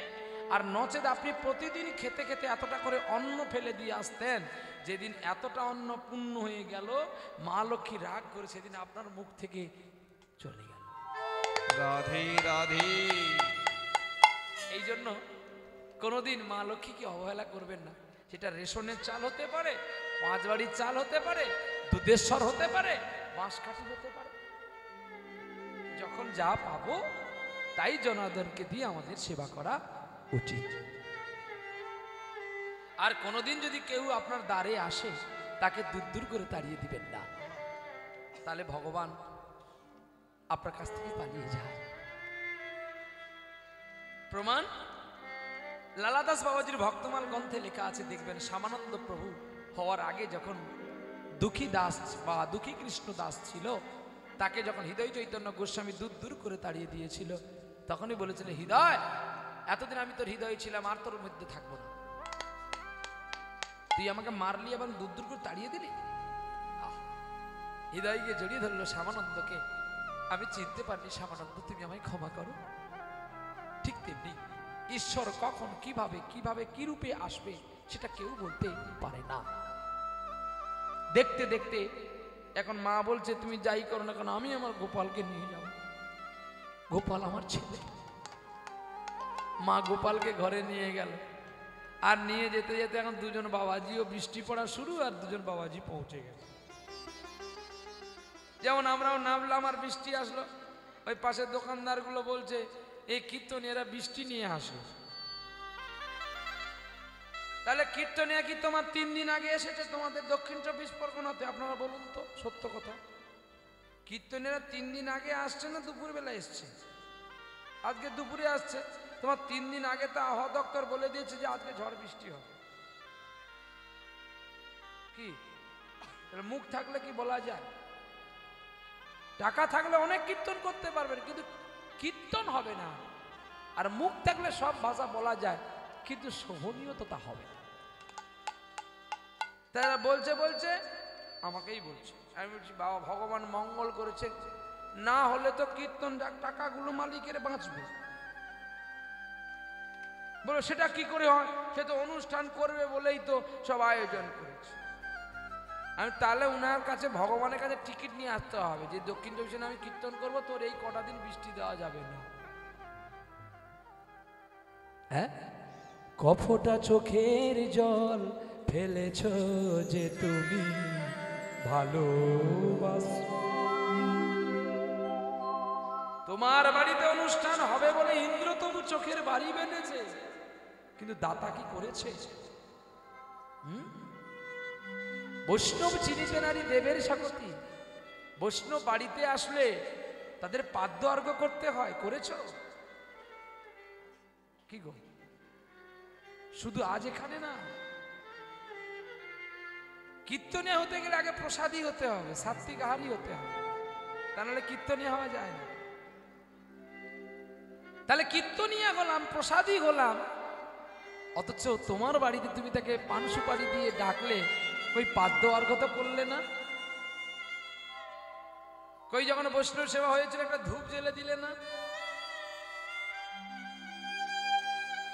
আর নচেত আপনি প্রতিদিন খেতে খেতে এতটা করে অন্ন ফেলে দিয়ে আসতেন। যেদিন এতটা অন্ন পূর্ণ হয়ে গেল, মা লক্ষ্মী রাগ করে সেদিন আপনার মুখ থেকে চলে গেল। রাধে রাধে। এই জন্য কোনোদিন মা লক্ষ্মীকে অবহেলা করবেন না। সেটা রেশনের চাল হতে পারে, 5 বাড়ির চাল হতে পারে, দুধেশ্বর হতে পারে, বাঁশকাঠি হতে পারে। যখন যা পাবো তাই জনার্দনকে দিয়ে আমাদের সেবা করা উচিত। আর কোনোদিন যদি কেউ আপনার দ্বারে আসে, তাকে দূর দূর করে তাড়িয়ে দিবেন না, তাহলে ভগবান আপনার কাছ থেকে পালিয়ে যায়। প্রমাণ লালাদাস বাবাজির ভক্তমাল গ্রন্থে লেখা আছে, দেখবেন শ্যামানন্দ প্রভু হওয়ার আগে যখন দুঃখী দাস বা দুঃখী কৃষ্ণ দাস ছিল, তাকে যখন হৃদয় চৈতন্য গোস্বামী দূর দূর করে তাড়িয়ে দিয়েছিল, তখনই বলেছিল, হৃদয় এতদিন আমি তোর হৃদয় ছিলাম, আর তোর মধ্যে থাকবো না, তুই আমাকে মারলি এবং দূর দূর করে তাড়িয়ে দিলি। হৃদয়কে জড়িয়ে ধরলো শ্যামানন্দকে, আমি চিনতে পারিনি শ্যামানন্দ, তুমি আমায় ক্ষমা করো। ঠিক তেমনি ঈশ্বর কখন কিভাবে কিভাবে কি রূপে আসবে সেটা কেউ বলতে পারে না। দেখতে দেখতে এখন মা বলছে, তুমি যাই করো না কেন, আমি আমার গোপালকে নিয়ে যাব। গোপাল আমার ছেলে। মা গোপালকে ঘরে নিয়ে গেল, আর নিয়ে যেতে যেতে এখন দুজন বাবাজিও বৃষ্টি পড়া শুরু, আর দুজন বাবাজি পৌঁছে গেল। যেমন আমরাও নামলাম আর বৃষ্টি আসলো, ওই পাশের দোকানদারগুলো বলছে, এই কীর্তনীয়রা বৃষ্টি নিয়ে আসলো। তাহলে কীর্তনীয় কি তোমার 3 দিন আগে এসেছে তোমাদের দক্ষিণ 24 পরগনাতে? আপনারা বলুন তো সত্য কথা, কীর্তনীয়রা 3 দিন আগে আসছে না দুপুর বেলা এসছে? আজকে দুপুরে আসছে, তোমার 3 দিন আগে তো আবহাওয়া দপ্তর বলে দিয়েছে যে আজকে ঝড় বৃষ্টি হবে। কি মুখ থাকলে কি বলা যায়? টাকা থাকলে অনেক কীর্তন করতে পারবেন, কিন্তু কীর্তন হবে না। আর মুখ থাকলে সব ভাষা বলা যায়, কিন্তু শোভনীয়তা হবে না। তারা বলছে বলছে আমাকেই বলছে, আমি বলছি বাবা ভগবান মঙ্গল করেছে, না হলে তো কীর্তন টাকাগুলো মালিকের বাঁচবে। বলো সেটা কি করে হয়? সে তো অনুষ্ঠান করবে বলেই তো সব আয়োজন করেছে। আমি তাহলে উনার কাছে ভগবানের কাছে টিকিট নিয়ে আসতে হবে যে দক্ষিণ 24 আমি কীর্তন করব, তোর এই কটা দিন বৃষ্টি দেওয়া যাবে না। হ্যাঁ, কফোটা চোখের জল ফেলেছ যে তুমি ভালোবাসো। তোমার বাড়িতে অনুষ্ঠান হবে বলে ইন্দ্র তবু চোখের বাড়ি বেঁধেছে, কিন্তু দাতা কি করেছে? বৈষ্ণব চিনিতে নারী দেবের স্বাগতি। বৈষ্ণব বাড়িতে আসলে তাদের পাদ্য অর্ঘ্য করতে হয়, করেছ কি গো? শুধু আজ এখানে না, কীর্তনীয় হতে গেলে আগে প্রসাদী হতে হবে, সাত্বিক আহারী হতে হবে, তা নাহলে কীর্তনীয় হওয়া যায় না। তাহলে কীর্তনীয় হলাম, প্রসাদী হলাম, অথচ তোমার বাড়িতে তুমি তাকে পান সুপারি দিয়ে ডাকলে, ওই পাদ্য অর্ঘ্য তো করলে না। কই যখন বৈষ্ণব সেবা হয়েছিল একটা ধূপ জ্বেলে দিলে না।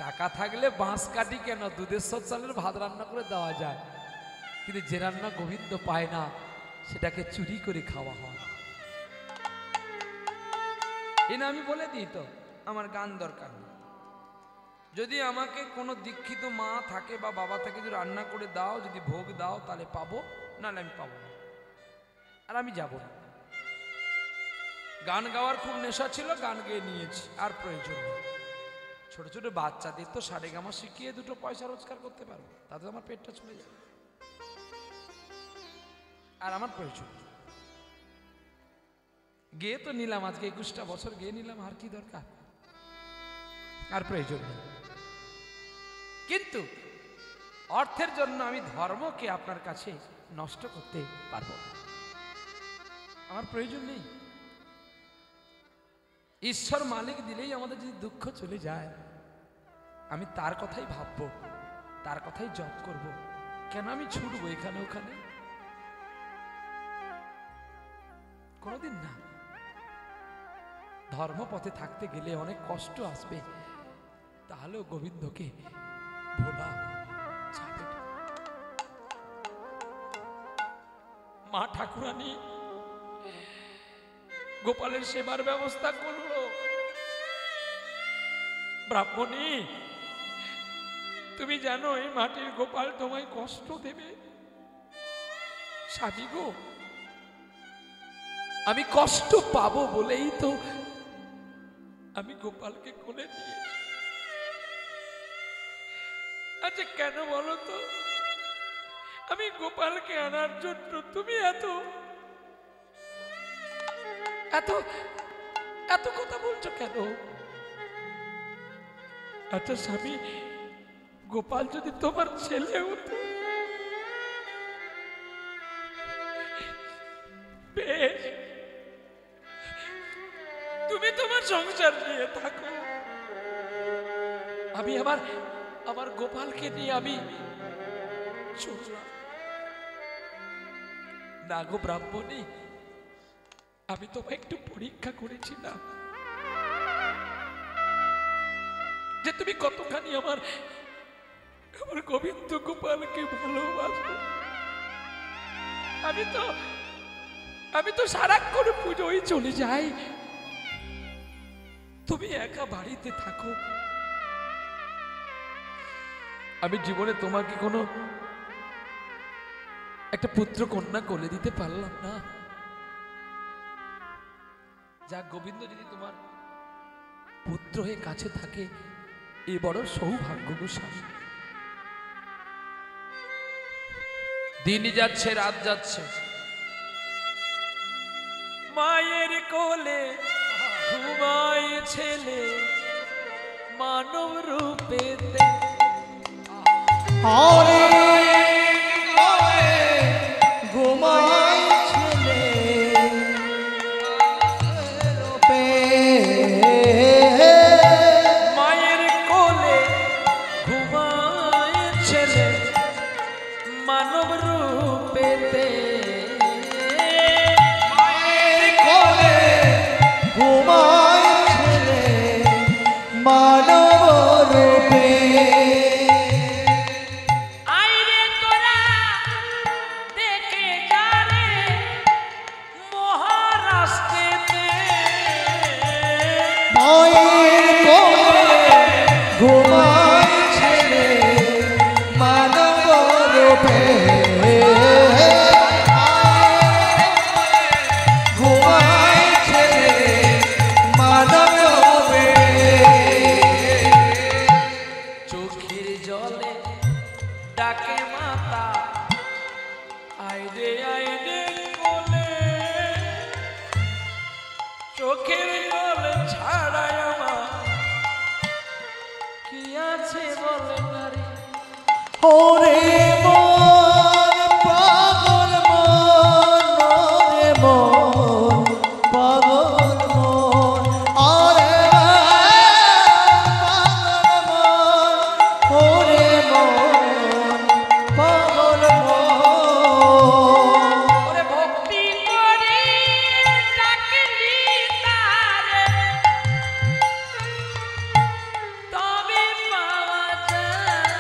টাকা থাকলে বাঁশ কাটি কেন, দুধেশ্বর চালের ভাত রান্না করে দেওয়া যায়, কিন্তু যে রান্না গোবিন্দ পায় না সেটাকে চুরি করে খাওয়া হয়। এই না আমি বলে দিই তো, আমার গান দরকার নেই। যদি আমাকে কোনো দীক্ষিত মা থাকে বা বাবা থাকে, যদি রান্না করে দাও, যদি ভোগ দাও, তাহলে পাবো, নাহলে আমি পাবো না। আর আমি যাব না। গান গাওয়ার খুব নেশা ছিল, গান গেয়ে নিয়েছি, আর প্রয়োজন নেই। ছোট ছোট বাচ্চাদের তো সারেগামা শিখিয়ে দুটো পয়সা রোজগার করতে পারবো, তাতে আমার পেটটা চলে যাবে, আর আমার প্রয়োজন নেই। গেয়ে তো নিলাম, আজকে 21টা বছর গেয়ে নিলাম, আর কি দরকার, আর প্রয়োজন নেই। কিন্তু অর্থের জন্য আমি ধর্মকে আপনার কাছে নষ্ট করতে পারবো না, আমার প্রয়োজন নেই। ঈশ্বর মালিক দিলেই আমাদের যদি দুঃখ চলে যায়, আমি তার কথাই ভাববো, তার কথাই জপ করব। কেন আমি ছুটবো এখানে ওখানে? কোনোদিন না। ধর্মপথে থাকতে গেলে অনেক কষ্ট আসবে, তাহলেও গোবিন্দকে ভোলা যাবে না। মা ঠাকুরানী গোপালের সেবার ব্যবস্থা করলো। ব্রাহ্মণী, তুমি জানো এই মাটির গোপাল তোমায় কষ্ট দেবে। স্বামী গো, আমি কষ্ট পাবো বলেই তো আমি গোপালকে কোলে নিয়েছি। আচ্ছা কেন বলো তো, আমি গোপালকে আনার জন্য তুমি এত এত এত কথা বলছো কেন? আচ্ছা স্বামী, গোপাল যদি তোমার ছেলে হতো, বেশ, তুমি তোমার সংসার নিয়ে থাকো, আমি আমার গোপালকে নিয়ে আমি চললাম। না গো ব্রাহ্মণী, আমি তোমায় একটু পরীক্ষা করেছিলাম যে তুমি কতখানি আমার গোবিন্দ গোপালকে ভালোবাসো। আমি তো সারাক্ষণ পুজোয় চলে যাই, তুমি একা বাড়িতে থাকো। আমি জীবনে তোমাকে কোনো একটা পুত্র কন্যা কোলে দিতে পারলাম না। যা গোবিন্দ যদি তোমার পুত্র হয়ে কাছে থাকে, এ বড় সৌভাগ্য গো স্বামী। দিন যাচ্ছে, রাত যাচ্ছে, মায়ের কোলে ঘুমায় ছেলে মানব রূপেতে। ঘুমায় ছেলে রূপে, মায়ের কোলে ঘুমায় ছেলে মানব রূপেতে। মায়ের কোলে ঘুমায় ছেলে মানব রূপে। আইরে তোরা দেখে যারে মহারাষ্ট্রেতে। মায়ের কোলে ঘুমায় ছেলে মানব রূপে, ঘুমায় ছেলে মানব রূপে। চোখের জলে ডাকে মাতা, আইরে আইরে কোলে। চোখের জলে ছাড়াই আমার কি আছে বলে নারী। ওরে মন পাগল মন, ওরে মন পাগল মন, ওরে পাগল মন, ওরে মন পাগল মন। ওরে ভক্তি করে ডাকলি তারে, তবে পাওয়া যায়।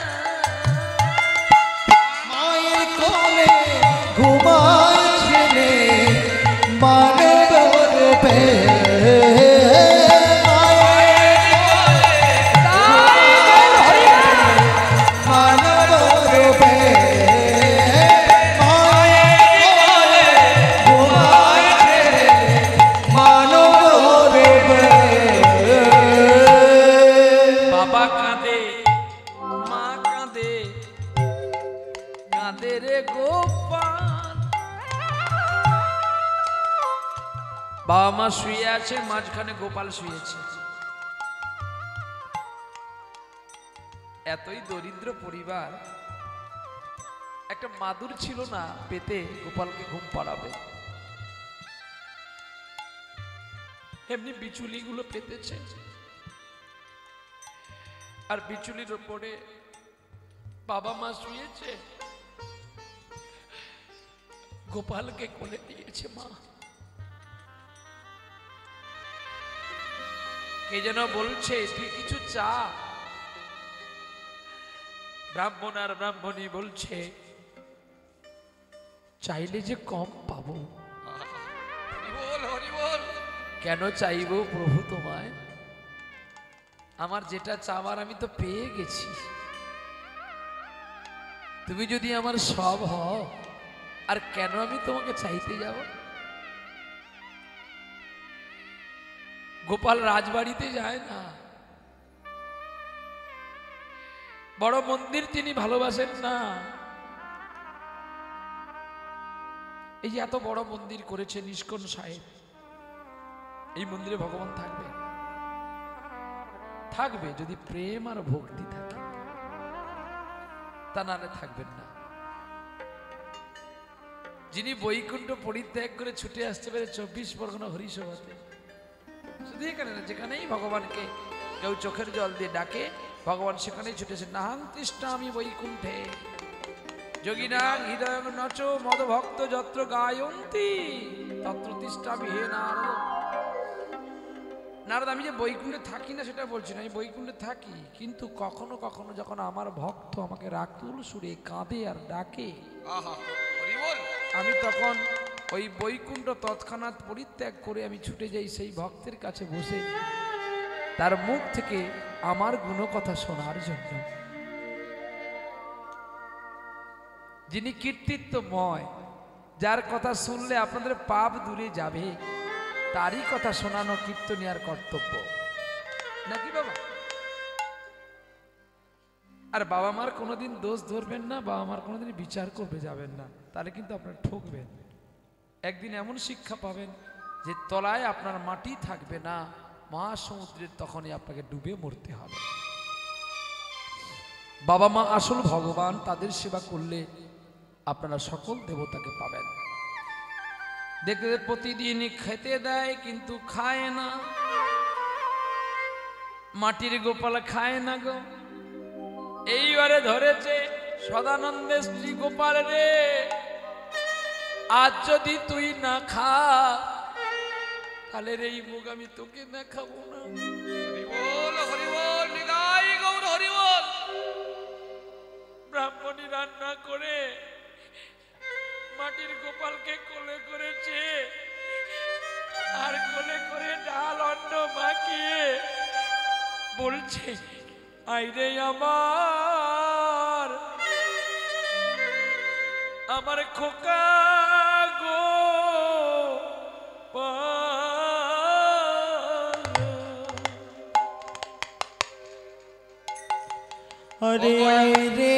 মা শুয়ে আছে, মাঝখানে গোপাল শুয়েছে। এতই দরিদ্র পরিবার, একটা মাদুর ছিল না পেতে গোপালকে ঘুম পাড়াবে, এমনি বিচুলি গুলো পেতেছে, আর বিচুলির উপরে বাবা মা শুয়েছে, গোপালকে কোলে দিয়েছে মা। কে যেন বলছে তুই কিছু চা। ব্রাহ্মণ আর ব্রাহ্মণী বলছে চাইলে যে কম পাবো। কেন চাইবো প্রভু তোমায়, আমার যেটা চাওয়ার আমি তো পেয়ে গেছি, তুমি যদি আমার সব হও আর কেন আমি তোমাকে চাইতে যাব। গোপাল রাজবাড়িতে যায় না, বড় মন্দির তিনি ভালোবাসেন না। এই যে এত বড় মন্দির করেছে নিষ্কন সাহেব, এই মন্দিরে ভগবান থাকবে, থাকবে যদি প্রেম আর ভক্তি থাকে, তা নাহলে থাকবেন না। যিনি বৈকুণ্ঠ পরিত্যাগ করে ছুটে আসতে পারে 24 পরগনা হরিসভাতে, শুধু এখানে না, যেখানেই ভগবানকে কেউ চোখের জল দিয়ে ডাকে ভগবান সেখানেই ছুটেছে। নাহাং তৃষ্ণামি বৈকুণ্ঠে যোগিনাং হৃদয় নচ মদ ভক্ত যত্র গায়ন্তি তত্র তৃষ্ণামি হে নারদ। নারদ, আমি যে বৈকুণ্ঠে থাকি না সেটা বলছি না, আমি বৈকুণ্ঠে থাকি, কিন্তু কখনো কখনো যখন আমার ভক্ত আমাকে রাকুল সুরে কাঁদে আর ডাকে, আমি তখন ওই বৈকুণ্ঠ তৎক্ষণাৎ পরিত্যাগ করে আমি ছুটে যাই সেই ভক্তের কাছে বসে তার মুখ থেকে আমার গুণকথা শোনার জন্য। যিনি কীর্তিত্বময়, যার কথা শুনলে আপনাদের পাপ দূরে যাবে, তারই কথা শোনানো কীর্তনিয়ার কর্তব্য নাকি বাবা? আর বাবা মার কোনোদিন দোষ ধরবেন না, বাবা মার কোনোদিন বিচার করবে যাবেন না, তাহলে কিন্তু আপনার ঠকবেন। একদিন এমন শিক্ষা পাবেন যে তলায় আপনার মাটি থাকবে না, মহাসমুদ্রের তখনই আপনাকে ডুবে মরতে হবে। বাবা মা আসল ভগবান, তাদের সেবা করলে আপনারা সকল দেবতাকে পাবেন। দেখতে প্রতিদিন খেতে দেয় কিন্তু খায় না, মাটির গোপাল খায় না গো। এইবারে ধরেছে সদানন্দের স্ত্রী, গোপাল রে আজ যদি তুই না খা তাহলে রে এই মুখ আমি তোকে না খাবো না। হরিবল হরিবল নিতাই গৌর হরিবল। ব্রাহ্মণী রান্না করে মাটির গোপালকে কোলে করেছে, আর কোলে করে ডাল অন্ন মাখিয়ে বলছে আইরে আমার খোকা গো আরে আইরে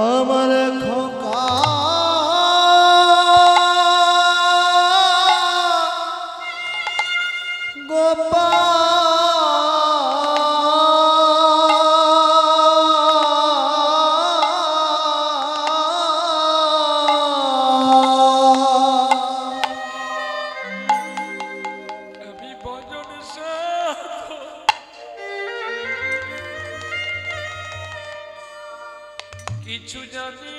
আমার খোকা কিছু জানি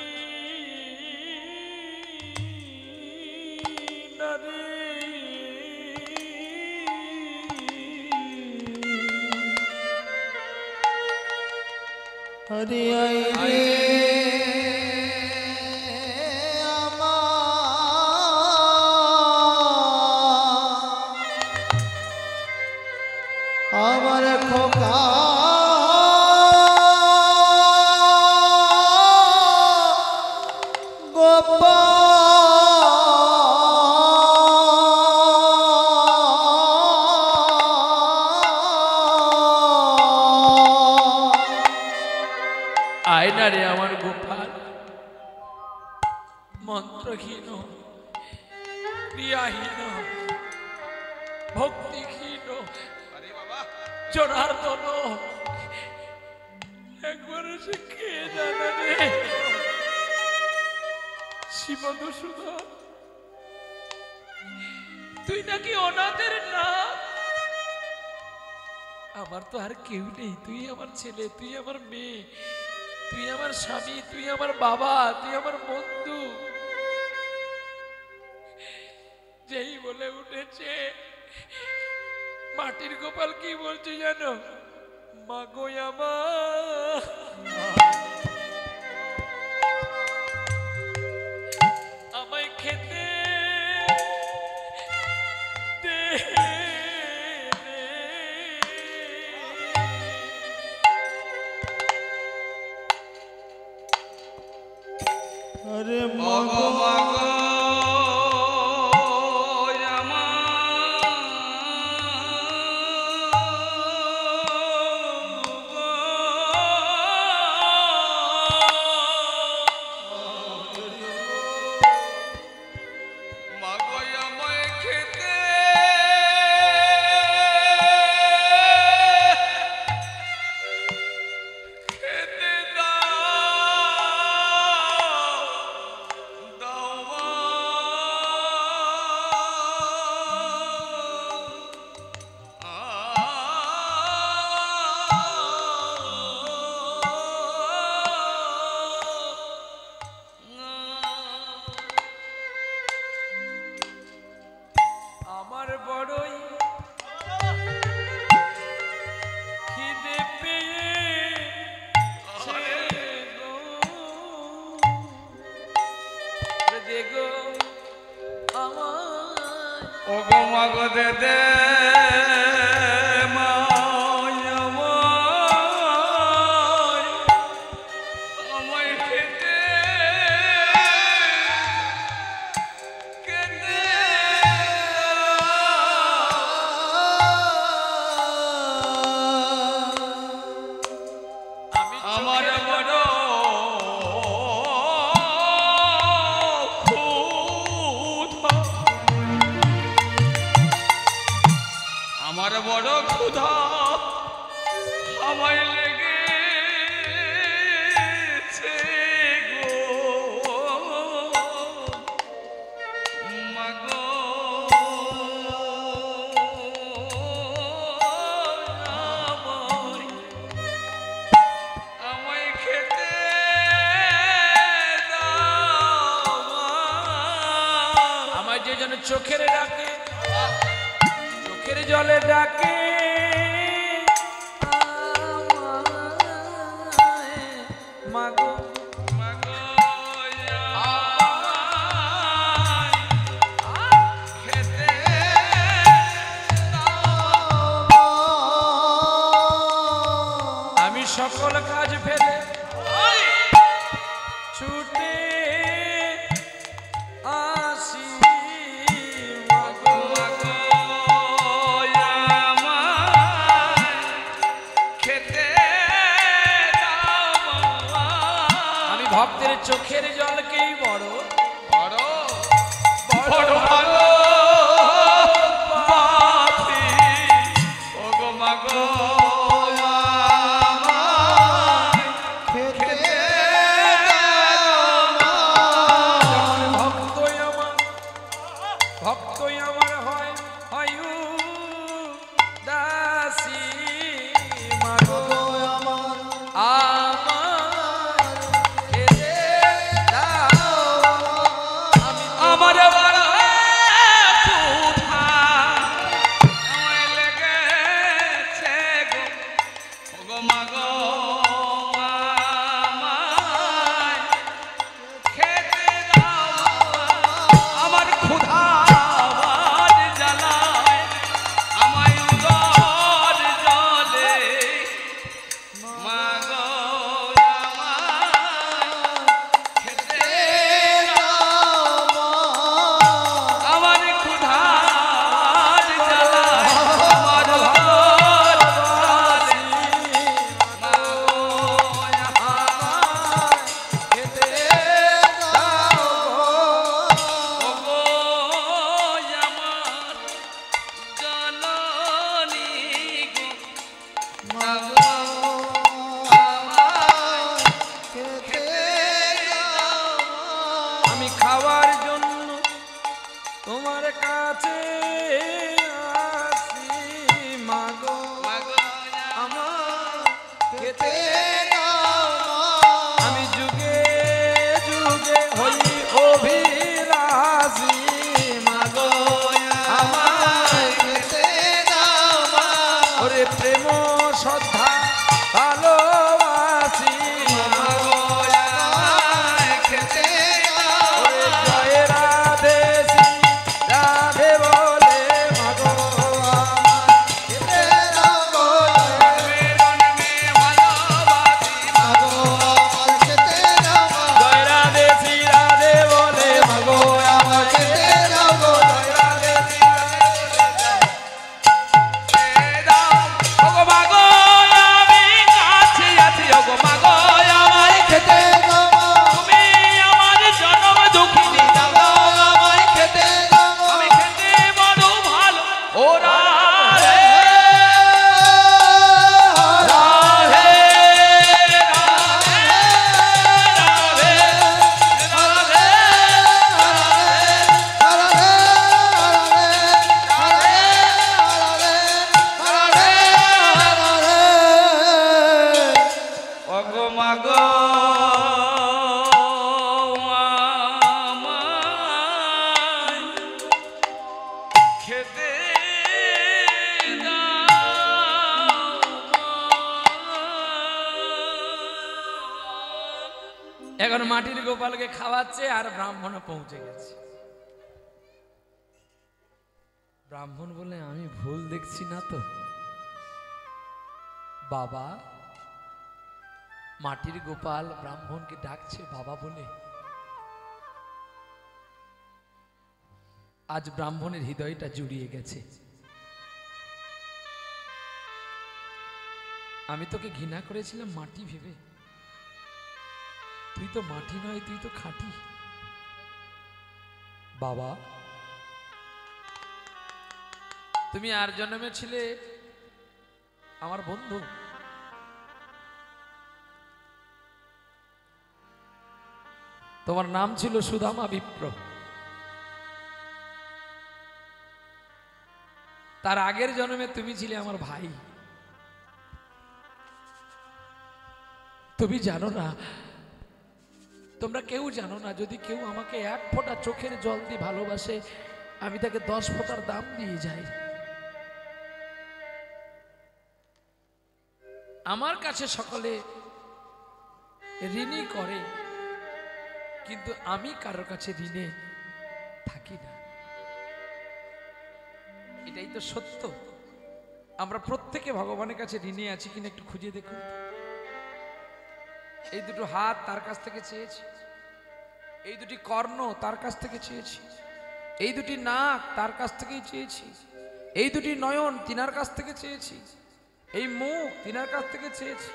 না রে, আরে আইরে আমার খোকা না রে আমার গোপাল, মন্ত্রহীন, ক্রিয়াহীন, ভক্তিহীন জনার্দন, একবার সে কে জানে রে শিবধূসূদন, তুই নাকি অনাথের না। আমার তো আর কেউ নেই, তুই আমার ছেলে, তুই আমার মেয়ে, তুই আমার স্বামী, তুই আমার বাবা, তুই আমার বন্ধু। যেই বলে উঠেছে মাটির গোপাল কি বলছে জানো? মাগো আমার, আমায় খেতে দে। আরে মাগো মাগো আমার বড়ই খিদে পেয়েছে গো, দেখো আমার ওগো মাগো দে দে আমায় খেতে খেতে আমি আমার বড় ক্ষুধা, আমার বড় ক্ষুধা আমায় লেগেছে গো মাগো আমায় খেতে দাও। আমার যে যেন চোখের ডাকে, চোখের জলে ডাকে মাগো মাগো আমায় খেতে আমি সকল কাজ ফেলে ছুটে আসি মাগো। মাগো আমায় খেতে দাও। আমি ভক্তের চোখের জলকেই বড় বড় বড় ভালো বাসি ওগো মাগো আমায় খেতে ভক্তই আমার, ভক্তই আমার হয় হয়ু দাসী মাগো আমার আমার খেতে দাও। আমি আমার বড় ক্ষুধা আমায় লেগেছে গো ওগো মাগো আমায় খেতে দাও। আমার ক্ষুধা আমার জ্বালায় আমায় উদর জলে মাগো আমায় খেতে আমার ক্ষুধার জ্বালায় আমার উদর জলে মাগো মাগো আমায় খেতে দাও আমি খাওয়ার জন্য তোমার কাছে আসি মাগো আমার খেতে দাও আমি যুগে যুগে হই অভিলাষী মাগো আমায় খেতে দাও ওরে প্রেম শ্রদ্ধা ভালোবাসি মাগো আমায় খেতে দাও ওরে জয় রাধে শ্রী রাধে বলে মাগো খেতে দাও গো মাগো আমার খেতে দাও জয় রাধে শ্রী রাধে বলে মাগো আমার খেতে দাও গো খেতে দাও আমায় খেতে দাও এখন মাটির গোপালকে খাওয়াচ্ছে আর ব্রাহ্মণ পৌঁছে গেছে। ব্রাহ্মণ বলে আমি ভুল দেখছি না তো বাবা? মাটির গোপাল ব্রাহ্মণকে ডাকছে বাবা বলে। আজ ব্রাহ্মণের হৃদয়টা জুড়িয়ে গেছে। আমি তোকে ঘৃণা করেছিলাম মাটি ভেবে, তুই তো মাটি নয়, তুই তো খাঁটি। বাবা তুমি আর জন্মে ছিলে আমার বন্ধু, তোমার নাম ছিল সুদামা বিপ্র। তার আগের জন্মে তুমি ছিলে আমার ভাই। তুমি জানো না, তোমরা কেউ জানো না, যদি কেউ আমাকে 1 ফোঁটা চোখের জল দিয়ে ভালোবাসে আমি তাকে 10 ফোঁটার দাম দিয়ে যাই। আমার কাছে সকলে ঋণী করে, কিন্তু আমি কারোর কাছে ঋণে থাকি না। এটাই তো সত্য। আমরা প্রত্যেকে ভগবানের কাছে ঋণে আছি কিনা একটু খুঁজে দেখুন। এই দুটো হাত তার কাছ থেকে চেয়েছি, এই দুটি কর্ণ তার কাছ থেকে চেয়েছি, এই দুটি নাক তার কাছ থেকেই চেয়েছি, এই দুটি নয়ন তিনার কাছ থেকে চেয়েছি, এই মুখ তিনার কাছ থেকে চেয়েছি।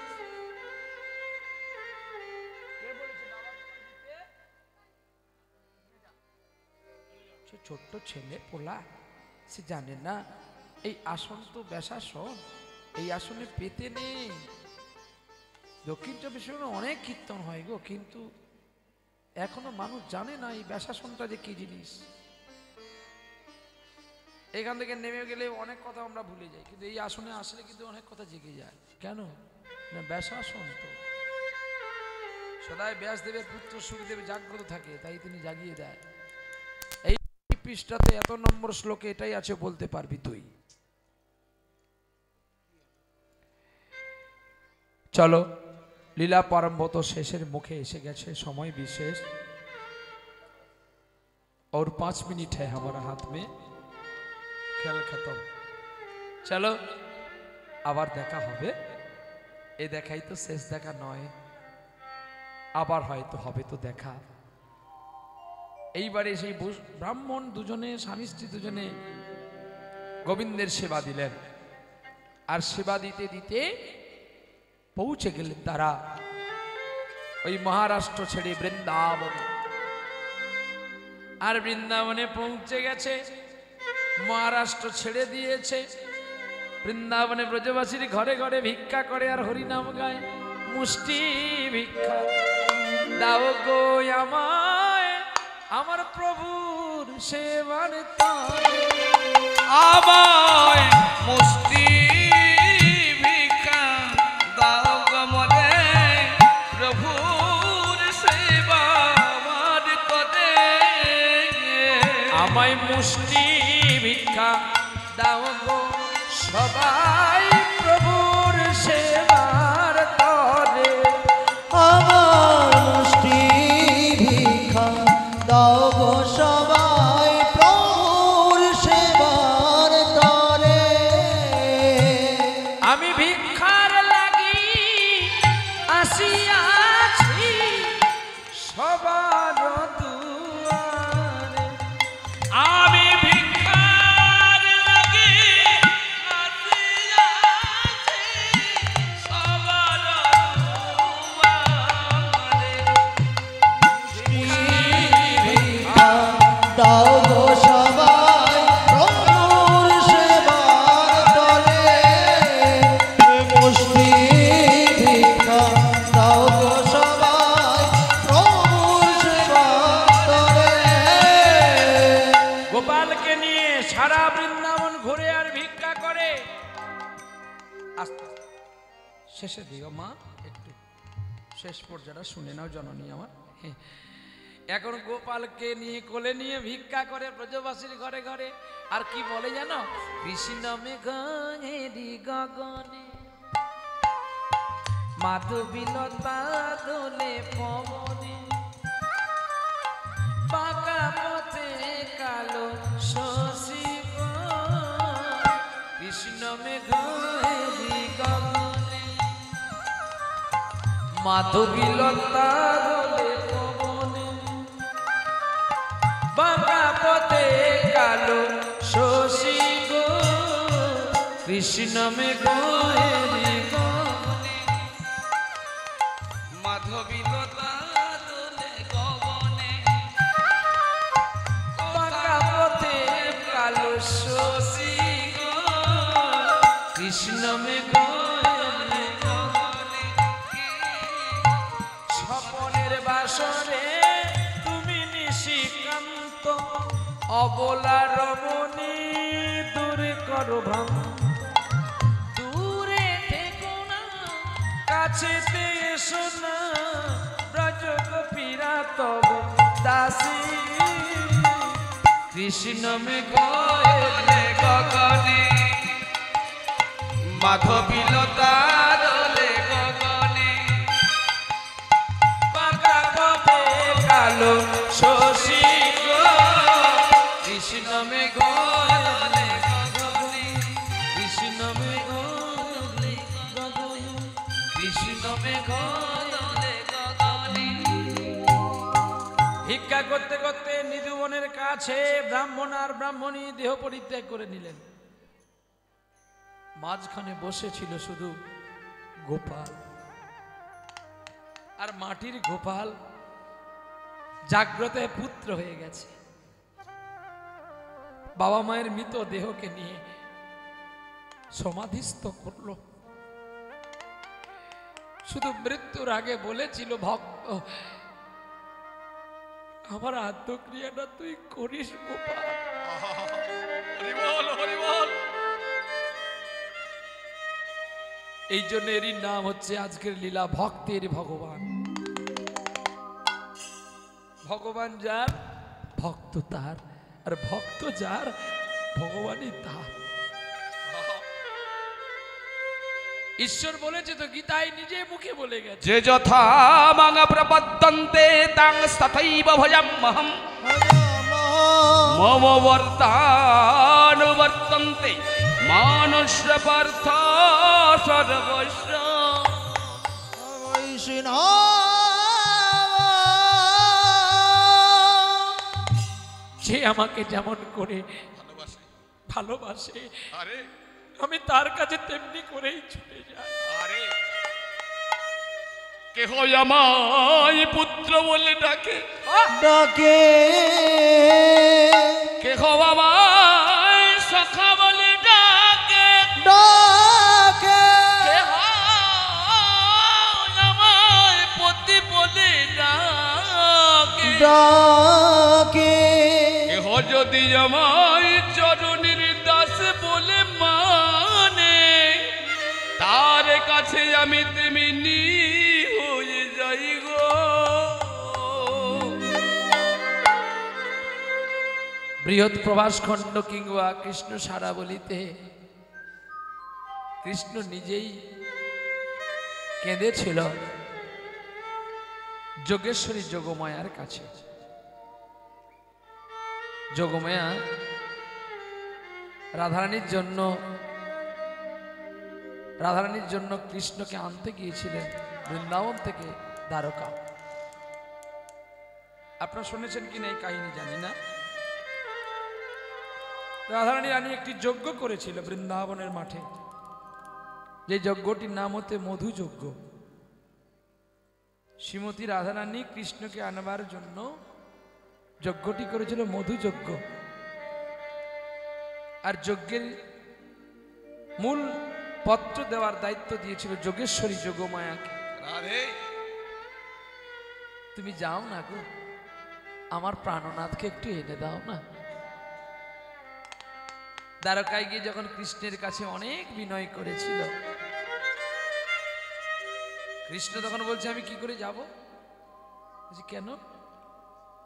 ছোট্ট ছেলে পোলা সে জানে না এই আসন তো ব্যাসাসন, এই আসনে পেতে নেই। দক্ষিণ 24 পরগনায় অনেক কীর্তন হয় গো, কিন্তু এখনো মানুষ জানে না এই ব্যাসাসনটা যে কি জিনিস। এখান থেকে নেমে গেলে অনেক কথা আমরা ভুলে যাই, কিন্তু এই আসনে আসলে কিন্তু অনেক কথা জেগে যায়। কেন না, ব্যাসাসন তো সদাই ব্যাসদেবের পুত্র সুখদেব জাগ্রত থাকে, তাই তিনি জাগিয়ে দেয়। এই পৃষ্ঠাতে এত নম্বর শ্লোকে এটাই আছে, বলতে পারবি তুই। চলো, লীলা প্রারম্ভ তো শেষের মুখে এসে গেছে, समय विशेष और 5 मिनट है हमारा हाथ में, खेल खत्म। चलो আবার দেখা হবে। এই দেখাই তো শেষ দেখা নয়, আবার হয়তো হবে তো দেখা। এইবারে সেই ব্রাহ্মণ দুজনে, স্বামী স্ত্রী দুজনে গোবিন্দের সেবা দিলেন, আর সেবা দিতে দিতে পৌঁছে গেলেন তারা ওই মহারাষ্ট্র ছেড়ে বৃন্দাবন। আর বৃন্দাবনে পৌঁছে গেছে, মহারাষ্ট্র ছেড়ে দিয়েছে, বৃন্দাবনে ব্রজবাসীর ঘরে ঘরে ভিক্ষা করে আর হরিনাম গায়। মুষ্টি ভিক্ষা দাও গো আমায়, আমার প্রভুর সেবার তরে। আমায় মুষ্টি ভিক্ষা দাও গো মরে, প্রভুর সেবা আমার করে। আমায় মুষ্টি ভিক্ষা দাও গো সবাই, প্রভুর সেবার তরে। আমার মুষ্টি ভিক্ষা দাও গো সবাই, প্রভুর সেবার তরে। আমি ভিক্ষার লাগি আসিয়াছি সবার দুয়ারে। আমি ভিক্ষার লাগি আসিয়াছি সবার দুয়ারে। ভিক্ষা দাও গো সবাই, প্রভুর সেবার তরে। মুষ্টি ভিক্ষা দাও গো সবাই, প্রভুর সেবার তরে। গোপালকে নিয়ে সারা বৃন্দাবন ঘুরে আর ভিক্ষা করে। আস্তে আস্তে শেষে দিও মা, একটু শেষ পর্যায়টা শুনে নাও জননী আমার। হ্যাঁ, এখন গোপালকে নিয়ে কোলে নিয়ে ভিক্ষা করে ব্রজবাসীর ঘরে ঘরে। আর কি বলে জানো? কৃষ্ণ মেঘেরি গগনে, মাধবীলতা দোলে পবনে, বাঁকা পথে কালো শশী গো। কৃষ্ণ মেঘেরি গগনে, মাধবীলতা দোলে পবনে, বাঁকা পথে কালো শশী গো। কৃষ্ণ মেঘেরি গগনে, মাধবীলতা দোলে গগনে, বাঁকা পথে কালো শশী গো। কৃষ্ণ মেঘেরি গগনে, স্বপনের বাসরে তুমি নিশিকান্ত, অবলা রমণী দূরে করো ভ্রান্ত। দূরে থেকো না, কাছেতে এসো না, ব্রজ গোপীরা তব দাসী। কৃষ্ণ মেঘেরি গগনে, মাধবীলতা দোলে গগনে, বাঁকা পথে কালো শশী গো। কৃষ্ণ মেঘেরি গগনে, কৃষ্ণ মেঘেরি গগনে, কৃষ্ণ মেঘেরি গগনে। ভিক্ষা করতে করতে নিধুবনের কাছে ব্রাহ্মণ আর ব্রাহ্মণী দেহ পরিত্যাগ করে নিলেন। মাঝখানে বসেছিল শুধু গোপাল। আর মাটির গোপাল জাগ্রত পুত্র হয়ে গেছে। বাবা মায়ের মৃত দেহকে নিয়ে সমাধিস্থ করলো। শুধু মৃত্যুর আগে বলেছিল, ভক্ত আমার আত্মক্রিয়াটা তুই করিস গোপাল। এই জন্য এরই নাম হচ্ছে আজকের লীলা ভক্তের ভগবান। ভগবান যার ভক্ত তার, আর ভক্ত যার ভগবানই তার। ঈশ্বর বলেছে তো গীতায়, নিজে মুখে বলে গেছে, যে যথা মাং প্রপদ্যন্তে তাং তথৈব ভজাম্যহম, মম বর্তানুবর্তন্তে মানুষ্য পার্থ সর্বস্ব। যে আমাকে যেমন করে ভালোবাসে, আমি তার কাছে তেমনি করেই ছুটে যাই। কেহ আমায় পুত্র বলে ডাকে, ডাকে কেহ আমায় সখা বলে ডাকে, ডাকে ডাকে এহ যদি আমায় চরণের দাস বলে মানে, তার কাছে আমি তেমনি হয়ে যাই গো। বৃহৎ প্রভাস খণ্ড কিংবা কৃষ্ণ সারাবলিতে কৃষ্ণ নিজেই কেঁদেছিল যোগেশ্বরী যোগমায়ার কাছে। যোগমায়া রাধারানীর জন্য কৃষ্ণকে আনতে গিয়েছিলেন বৃন্দাবন থেকে দ্বারকা। আপনারা শুনেছেন কিনা এই কাহিনী জানি না। রাধারানী রানী একটি যজ্ঞ করেছিল বৃন্দাবনের মাঠে, যে যজ্ঞটির নাম হতে মধু যজ্ঞ। শ্রীমতী রাধারানী কৃষ্ণকে আনবার জন্য যজ্ঞটি করেছিল মধু যজ্ঞ। আর যজ্ঞের মূল পত্র দেওয়ার দায়িত্ব দিয়েছিল যোগেশ্বরী যোগমায়াকে। রাধে, তুমি যাও না গো, আমার প্রাণনাথকে একটু এনে দাও না। দ্বারকায় গিয়ে যখন কৃষ্ণের কাছে অনেক বিনয় করেছিল, কৃষ্ণ তখন বলছে আমি কি করে যাব? কেন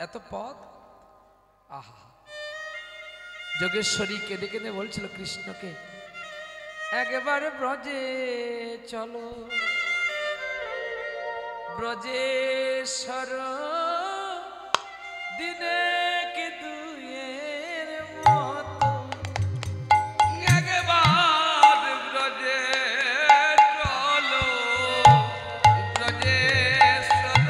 এত পথ? আহা, যোগেশ্বরী কেঁদে কেঁদে বলছিল কৃষ্ণকে, একবারে ব্রজে চলো, ব্রজেশ্বর দিনে কি দুয়ের মতো। একবার ব্রজে চলো, ব্রজেশ্বর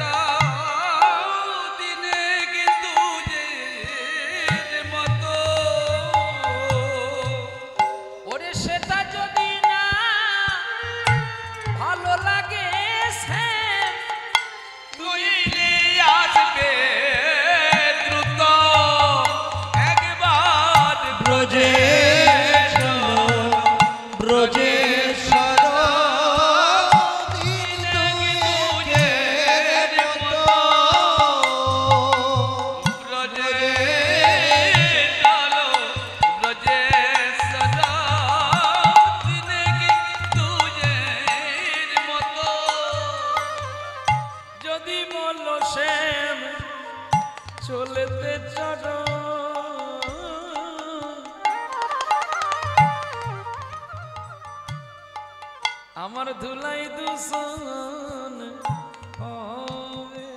দিনে কিন্তু যে মতো। ওরে সেটা যদি না ভালো লাগে তুইলে আসবে দ্রুত, একবার ব্রজে ব্রজেশ্বর দিন দুয়েকের মতো। ব্রজে চলো, ব্রজেশ্বর দিনে কিন্তু যে মতো। যদি বলো শ্যাম চলেতে চলো, আমার ধুলাই দূষণ হবে।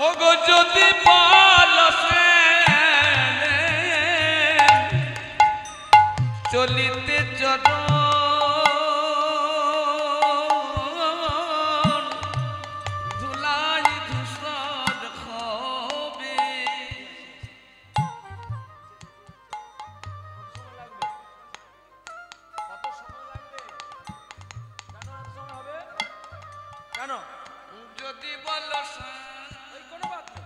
ওগো যদি বলসে চলিতে চরণ, ধুলাই ধূসর হবে। কেন? যদি বলসে ওই কোনো বাদ নেই,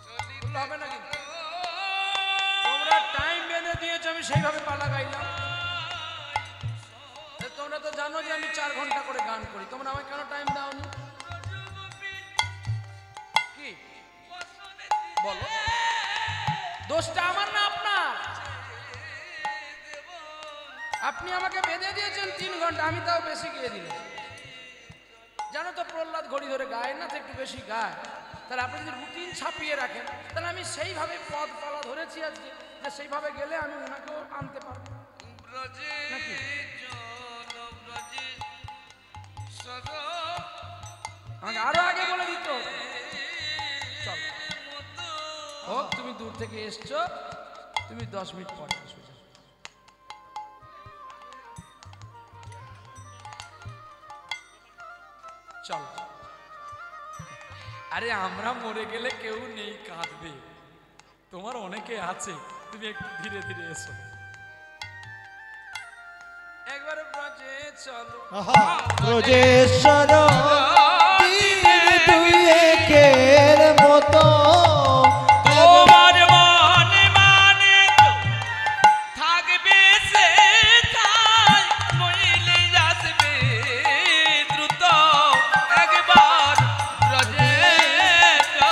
চলিতে হবে না কিন্তু। তোমরা টাইম বেঁধে দিয়েছো, আমি সেইভাবে পালা গাইলাম। তোমরা তো জানো যে আমি 4 ঘন্টা করে গান করি, তোমরা আমায় কেন টাইম দাওনি? কি বলো, দোষটা আমার না আপনার? আপনি আমাকে বেঁধে দিয়েছেন 3 ঘন্টা, আমি তাও বেশি গিয়ে দিলাম। জানো তো প্রহ্লাদ ঘড়ি ধরে গায় না, তো একটু বেশি গায়। তাহলে আপনি যদি রুটিন ছাপিয়ে রাখেন, তাহলে আমি সেইভাবে পদ পালা ধরেছি আজকে, যে সেইভাবে গেলে আমি ওনাকেও আনতে পারবো। ব্রজে নাকি? চলো, ব্রজেশ্বর আমাকে আরো আগে বলে দিত। চল হোক, তুমি দূর থেকে এসছো, তুমি 10 মিনিট পরে আসো। চল, আরে আমরা মরে গেলে কেউ নেই কাঁদবে, তোমার অনেকে আছে, তুমি একটু ধীরে ধীরে এসো। একবারে ব্রজে চলো, ব্রজেশ্বর দিন দুয়েকের মতো। তোমার মনে মানে তো থাকবে সে তাই, মইলে আসবে দ্রুত, একবার ব্রজে চলো,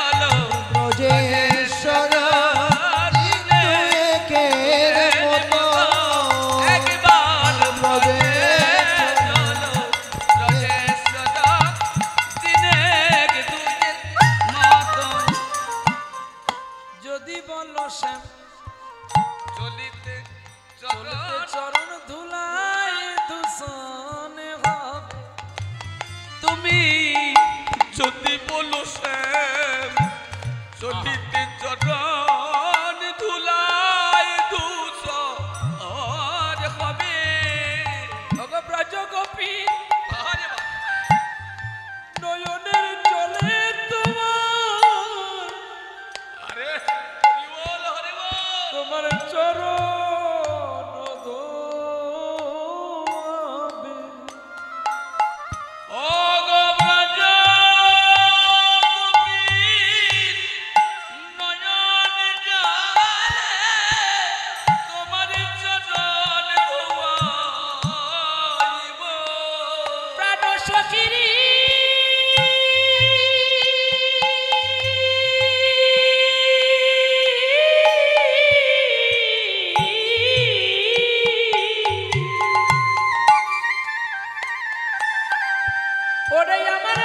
চিরি ওরে আমার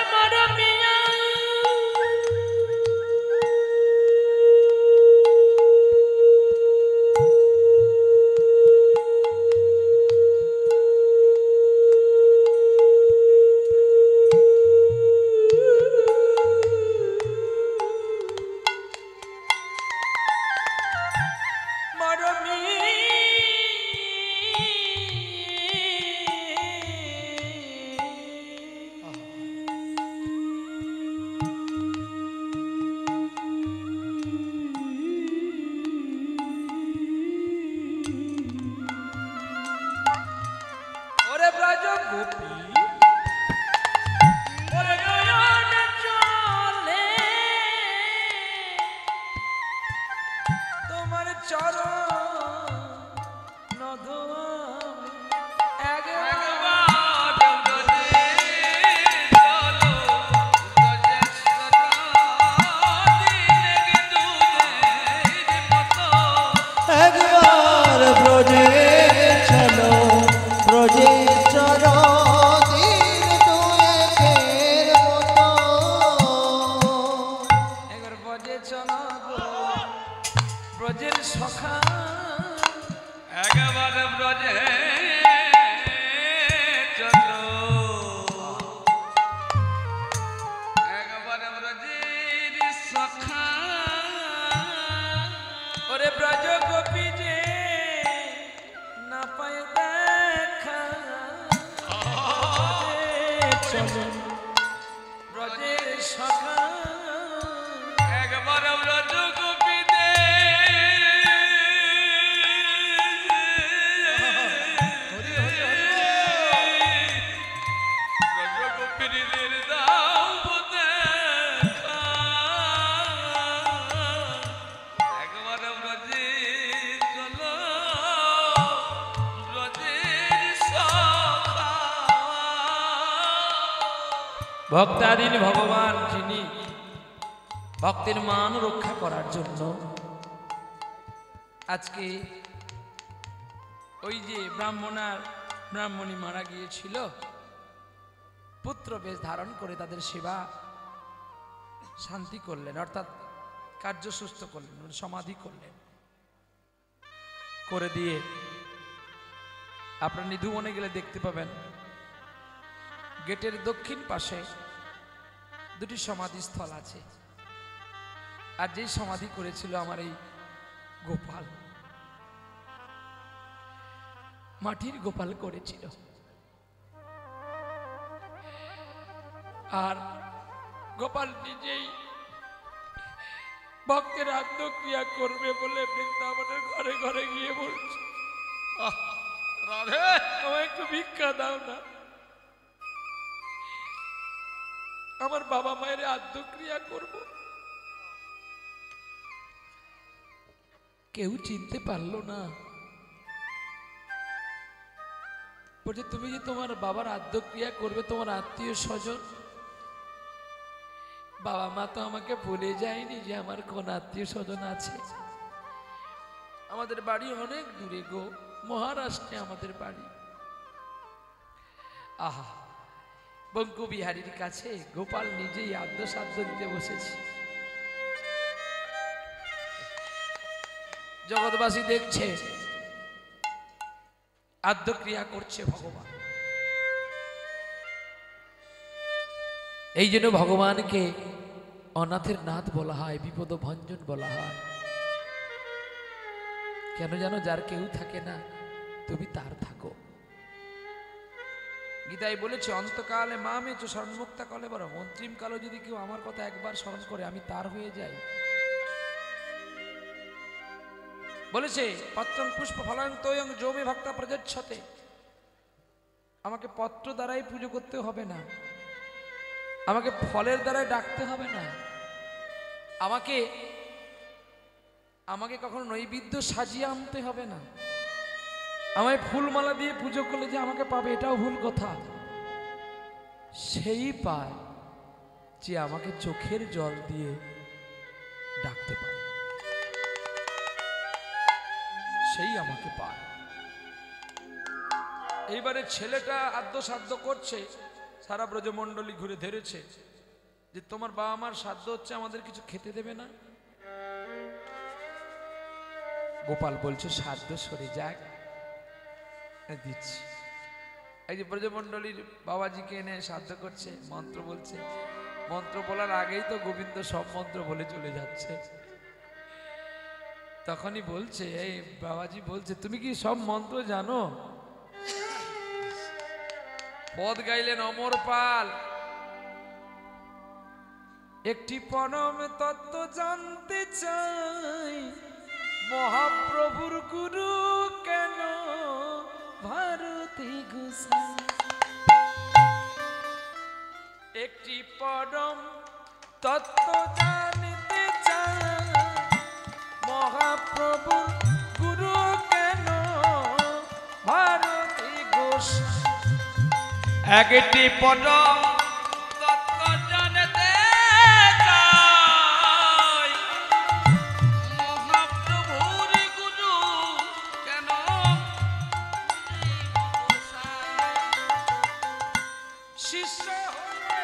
মরমিয়া একবার ব্রজে চলো ব্রজে চলো দিন দুয়েকের মতো একবার ব্রজে চলো গো ব্রজের সখা একবার ব্রজে চলো একবার ব্রজের সখা ওরে ব্রজ গোপী যে না পায় দেখা চলো ব্রজের সখা একবার ব্রজ গোপীতে ব্রজ গোপীদের দাও দেখা একবার ব্রজে চলো ব্রজের সখা ভক্তাধীন ভগবান যিনি ভক্তের মান রক্ষা করার জন্য আজকে ওই যে ব্রাহ্মণী মারা গিয়েছিল পুত্র বেশ ধারণ করে তাদের সেবা শান্তি করলেন, অর্থাৎ কার্য সুস্থ করলেন, সমাধি করলেন। করে দিয়ে আপনার নিধুবনে গেলে দেখতে পাবেন গেটের দক্ষিণ পাশে দুটি সমাধিস্থল আছে। আর যেই সমাধি করেছিল আমার এই গোপাল, মাটির গোপাল করেছিল। আর গোপাল নিজেই ভক্তের আত্মক্রিয়া করবে বলে বৃন্দাবনের ঘরে ঘরে গিয়ে বলছে, রাধে আমায় একটু ভিক্ষা দাও না, আমার বাবা মায়ের আত্মক্রিয়া করব। কেউ চিনতে পারলো না। বলছে তুমি যে তোমার বাবার আত্মক্রিয়া করবে, তোমার আত্মীয় স্বজন, বাবা মা তো আমাকে ভুলে যায়নি যে আমার কোন আত্মীয় স্বজন আছে। আমাদের বাড়ি অনেক দূরে গো, মহারাষ্ট্রে আমাদের বাড়ি। আহা, বঙ্কু বিহারীর কাছে গোপাল নিজেই আদ্যসাধ্য দিতে বসেছে। জগৎবাসী দেখছে আদ্যক্রিয়া করছে ভগবান। এই জন্য ভগবানকে অনাথের নাথ বলা হয়, বিপদ ভঞ্জন বলা হয়। কেন জানো? যার কেউ থাকে না, তুমি তার থাকো। গীতায় বলেছে অন্তকালে মা মে চো স্মরণমুক্তা কলে বড়, অন্তিম কালে যদি কেউ আমার কথা একবার স্মরণ করে আমি তার হয়ে যাই। বলেছে পত্রং পুষ্প ফলং তোয়ং যৌমে ভক্তা প্রযচ্ছতে, আমাকে পত্র দ্বারাই পুজো করতে হবে না, আমাকে ফলের দ্বারাই ডাকতে হবে না, আমাকে কখনো নৈবেদ্য সাজিয়ে আনতে হবে না, আমায় ফুলমালা দিয়ে পুজো করলে যে আমাকে পাবে এটাও ভুল কথা। সেই পায় যে আমাকে চোখের জল দিয়ে ডাকতে পারে, সেই আমাকে পায়। এইবারে ছেলেটা আদ্যসাধ্য করছে, সারা ব্রজমণ্ডলী ঘুরে ধরেছে যে তোমার বাবা মার সাধ্য হচ্ছে আমাদের কিছু খেতে দেবে না। গোপাল বলছে সাধ্য সরে যাক, দিচ্ছি। এই যে ব্রজমণ্ডলীর বাবাজিকে এনে সাধ্য করছে, মন্ত্র বলছে, মন্ত্র বলার আগেই তো গোবিন্দ সব মন্ত্র বলে চলে যাচ্ছে। তখনই বলছে, এই বাবাজি বলছে তুমি কি সব মন্ত্র জানো? পদ গাইলেন অমর পাল, একটি পরম তত্ত্ব জানতে চাই, মহাপ্রভুর গুরু কেন ভারতী গোসাই। একটি পরম তত্ত্ব জানতে চাই, মহাপ্রভুর গুরু কেন ভারতী গোসাই। একটি পরম তত্ত্ব জানতে চাই, মহাপ্রভুর গুরু কেন শিষ্য হয়ে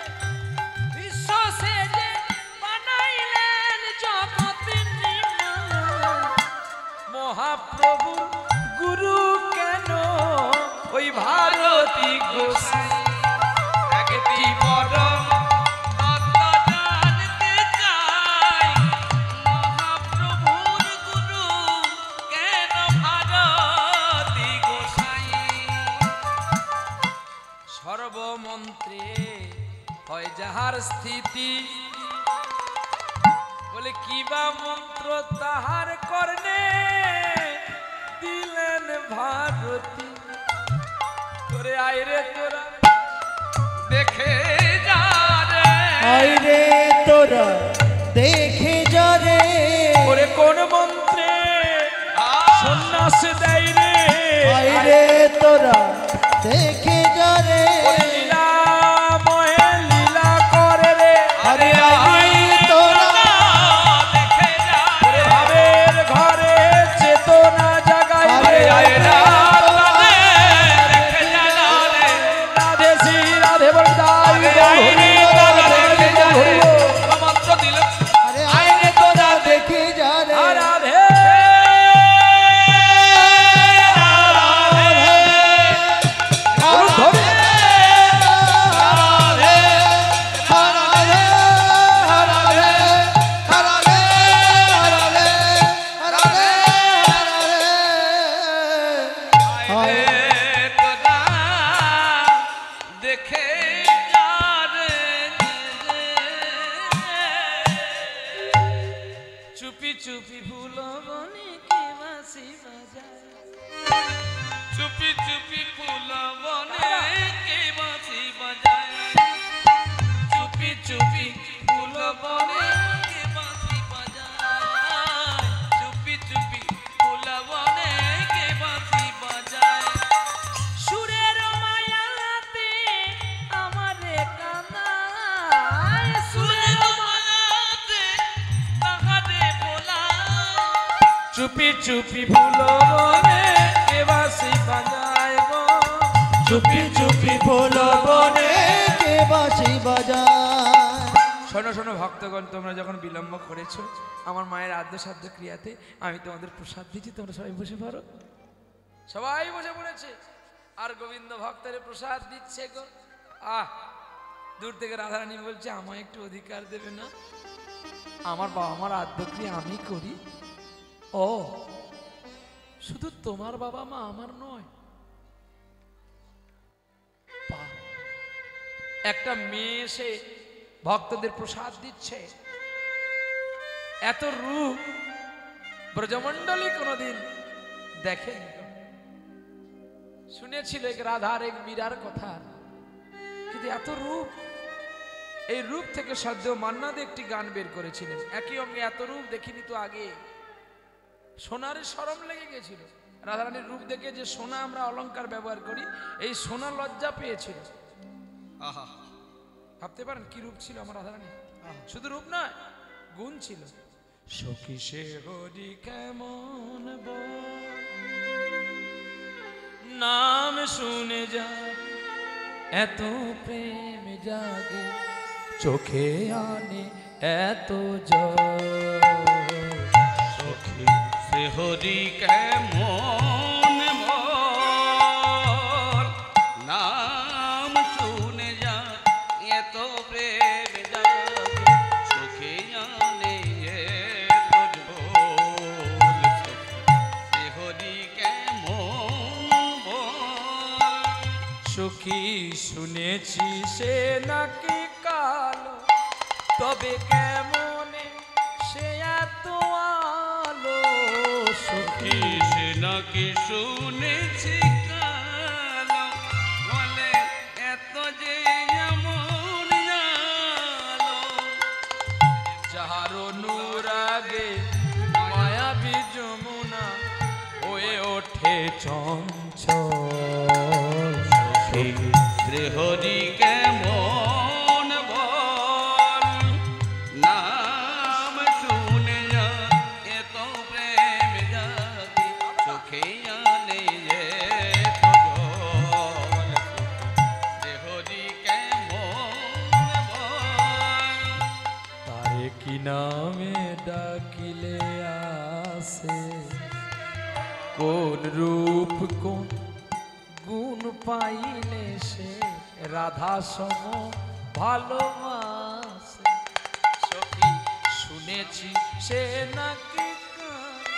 বিশ্ব সেজে বানাইলেন জগৎ নির্মল, মহাপ্রভুর গুরু কেন ওই ভারতী গোসাই। একটি পরম তত্ত্ব জানতে চাই, মহাপ্রভুর গুরু কেন ভারতী গোসাই। সর্বমন্ত্রে হয় যাহার স্থিতি, বলে কিবা মন্ত্র তাহার কর্ণে দিলেন ভারতী। তোরে আইরে তোরা দেখে যা রে, আইরে তোরা দেখে যা রে, ওরে কোন মন্ত্রে সন্ন্যাস দেয় রে, আইরে তোরা দেখে যা রে, ওরে লীলাময়ে লীলা করে রে, আরে আইরে তোরা দেখে যা ওরে ভাবের ঘরে চেতনা জাগাই রে, আরে রাধে দেখে যা রে, রাধে শ্রী রাধে বলদাই আইরে তোরা দেখে যা রে, মন্ত্র দিল আরে আইরে তোরা দেখে যা রে, রাধে দেখে যা রে, চুপি চুপি ফুল বনে কে বাঁশি বাজায়, চুপি চুপি ফুল বনে কে বাঁশি বাজায়, চুপি চুপি ফুল বনে কে বাঁশি বাজায়, চুপি চুপি ফুল বনে কে বাঁশি বাজায়। সুরের মায়াতে আমারে কানায়, সুরের মায়াতে তাহারে ভোলা, চুপি চুপি ফুল বনে কে বাঁশি বাজায় গো, চুপি চুপি ফুল বনে কে বাঁশি বাজায়। শোনো শোনো ভক্তগণ, তোমরা যখন বিলম্ব করেছো আমার মায়ের আদ্যসাধ্য ক্রিয়াতে, আমি তোমাদের প্রসাদ দিচ্ছি, তোমরা সবাই বসে পড়ো। সবাই বসে পড়েছে আর গোবিন্দ ভক্তের প্রসাদ দিচ্ছে গো। দূর থেকে রাধারানী বলছে আমায় একটু অধিকার দেবে না, আমার বাবা মার আদ্যক্রিয়া আমি করি। ও শুধু তোমার বাবা মা, আমার নয়। একটা মেয়ে এসে ভক্তদের প্রসাদ দিচ্ছে, এত রূপ ব্রজমণ্ডলী কোনোদিন দেখেনি। শুনেছিল এক রাধার এক মীরার কথা, কিন্তু এত রূপ, এই রূপ থেকে সদ্য মান্নাদ একটি গান বের করেছিলেন, একই অঙ্গে এত রূপ দেখিনি তো আগে। সোনার শরম লেগে গেছিল, রাধারানীর রূপ দেখে যে সোনা আমরা অলংকার ব্যবহার করি, এই সোনা লজ্জা পেয়েছিল। ভাবতে পারেন কি রূপ ছিল আমার রাধারানী? শুধু রূপ নয়, গুণ ছিল। সখী সে হরি কেমন নাম শুনে যা এত প্রেম জাগে, চোখে আনে এত জল। সখী সে হরি কেমন বল, নাম শুনে যা এত প্রেম জাগে, চোখে আনে এত জল। সে হরি কেমন বল। সখী শুনেছি সে নাকি কালো, তবে কেমনে সে এত আলো। সখী সে নাকি শুনেছি কালো, বলে এত যে এমন জালো। যাহার অনুরাগে মায়াবী যমুনা হয়ে ওঠে চঞ্চল। সখী শ্রী হরি কেমন বল, নাম শুনে যা এত প্রেম জাগে, চোখে আনে এত জল। শ্রী হরি কেমন বল। তারে কি নামে ডাকিলে আসে, কোন রূপ কোন গুণ পাইলে সে রাধা সম ভালোবাসে। সখী শুনেছি সে নাকি কালো,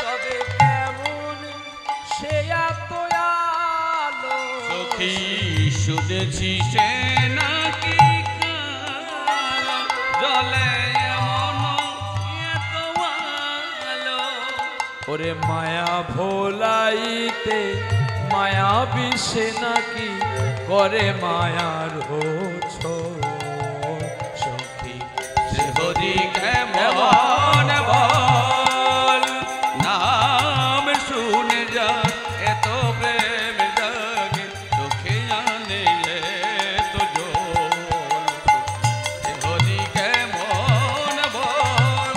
তবে কেমন সে এত আলো। সখী শুনেছি সে নাকি কালো, জলে এমন এত আলো। ওরে মায়া ভোলাইতে মায়া বিষে নাকি করে মায়ার হোছ। সখী শ্রী হরি কেমন বল, নাম শুনে যা এত প্রেম জাগে, চোখে আনে এত জল। শ্রী হরি কেমন বল,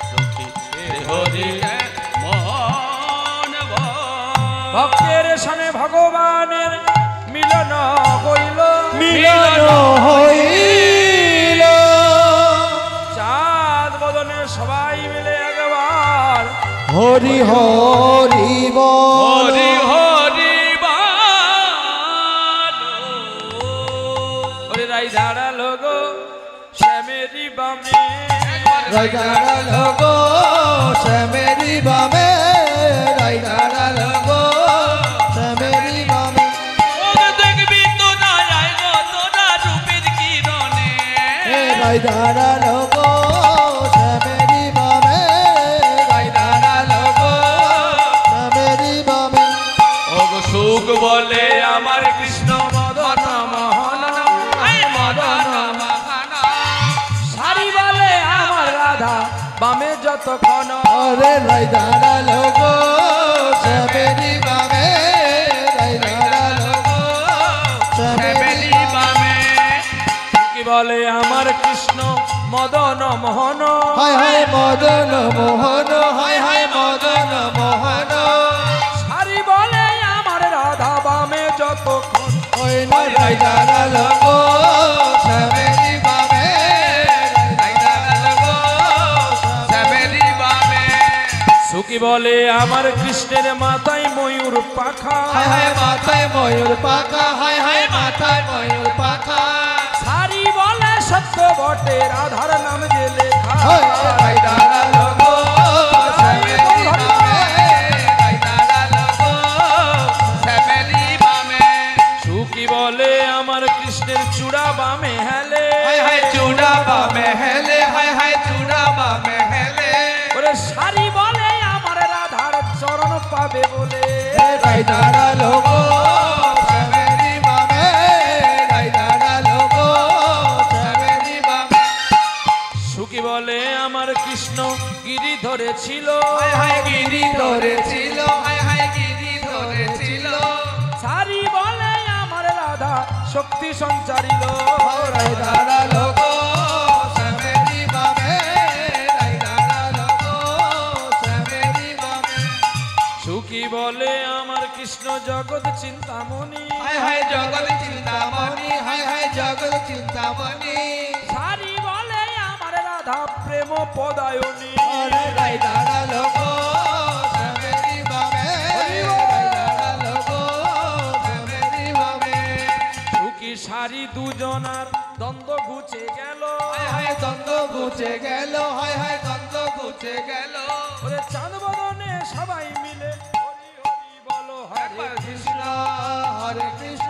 সখী শ্রী হরি কেমন বল। ভক্তের সনে ভগবানের মিলন হইল, মিলন হইল, চাঁদ বদনে সবাই মিলে একবার হরি হরি বল, হরি হরি বল। ওরে রাই দাঁড়ালো গো শ্যামেরি বামে, রাইদারা লগো শ্যামেরি বামে, রাইদারা লগো শ্যামেরি বামে। ওরে দেখবি তোরা আয় গো তোরা রূপের কিরণে, রাইদারা লগো শ্যামেরি বামে, রাইদারা লগো শ্যামেরি বামে। ওগো সুখ বলে আমার কৃষ্ণ মদন মোহন, আয় মদন মোহন। সারি বলে আমার রাধা বামে যতক্ষণ। ওরে রাইদারা লগো শ্যামেরি বামে, রাইদারা লগো শ্যামেরি শ্যামেলি বামে। কি বলে আমার কৃষ্ণ মদন মোহন। হায় হায় মদন মোহন, হায় হায় মদন মোহন। সারি বলে আমার রাধা বামে যতক্ষণ। ওই না রাইদারা লগো শ্যামেরি বামে, রাইদারা লগো শ্যামেলি বামে। সুখী বলে আমার কৃষ্ণের মাথায় ময়ূর পাখা। হায় হায় মাথায় ময়ূর পাখা, হায় হায় মাথায় ময়ূর পাখা। সারি বলে সত্য বটে রাধার নাম যে লেখা। ওই রাইদারা লগো শ্যামেরি বামে, রাইদারা লগো শ্যামেলি বামে। সুখী বলে আমার কৃষ্ণের চূড়া বামে হেলে। হায় হায় চূড়া বামে হেলে, হায় হায় চূড়া বামে হেলে। ওরে সারি বলে আমার রাধার চরণ পাবে বলে। রাইদারা লগো শ্যামেরি বামে, রাইদারা লগো শ্যামেরি বামে। সুখী বলে আমার কৃষ্ণ গিরি ধরেছিল। হায় হায় গিরি ধরেছিল, হায় হায় গিরি ধরেছিল। সারি বলে আমার রাধা শক্তি সঞ্চারিল রাই দাঁড়ালো গো শ্যামেরি বামে, রাই দাঁড়ালো গো শ্যামেরি বামে। সুখী বলে আমার কৃষ্ণ জগৎ চিন্তামণি হায় হায় জগৎ চিন্তামণি, হায় হায় জগৎ চিন্তামণি, সারি বলে আমার রাধা প্রেম পদায়নী ওরে রাই দাঁড়ালো গো শ্যামেরি বামে, রাই দাঁড়ালো গো শ্যামেরি বামে। সুখী সারি দুজনার দ্বন্দ্ব ঘুচে গেল হায় হায় দ্বন্দ্ব ঘুচে গেল, হায় হায় দ্বন্দ্ব ঘুচে গেল। ওরে চাঁদ বদনে সবাই মিলে হরি হরি বলো হরে কৃষ্ণ হরে কৃষ্ণ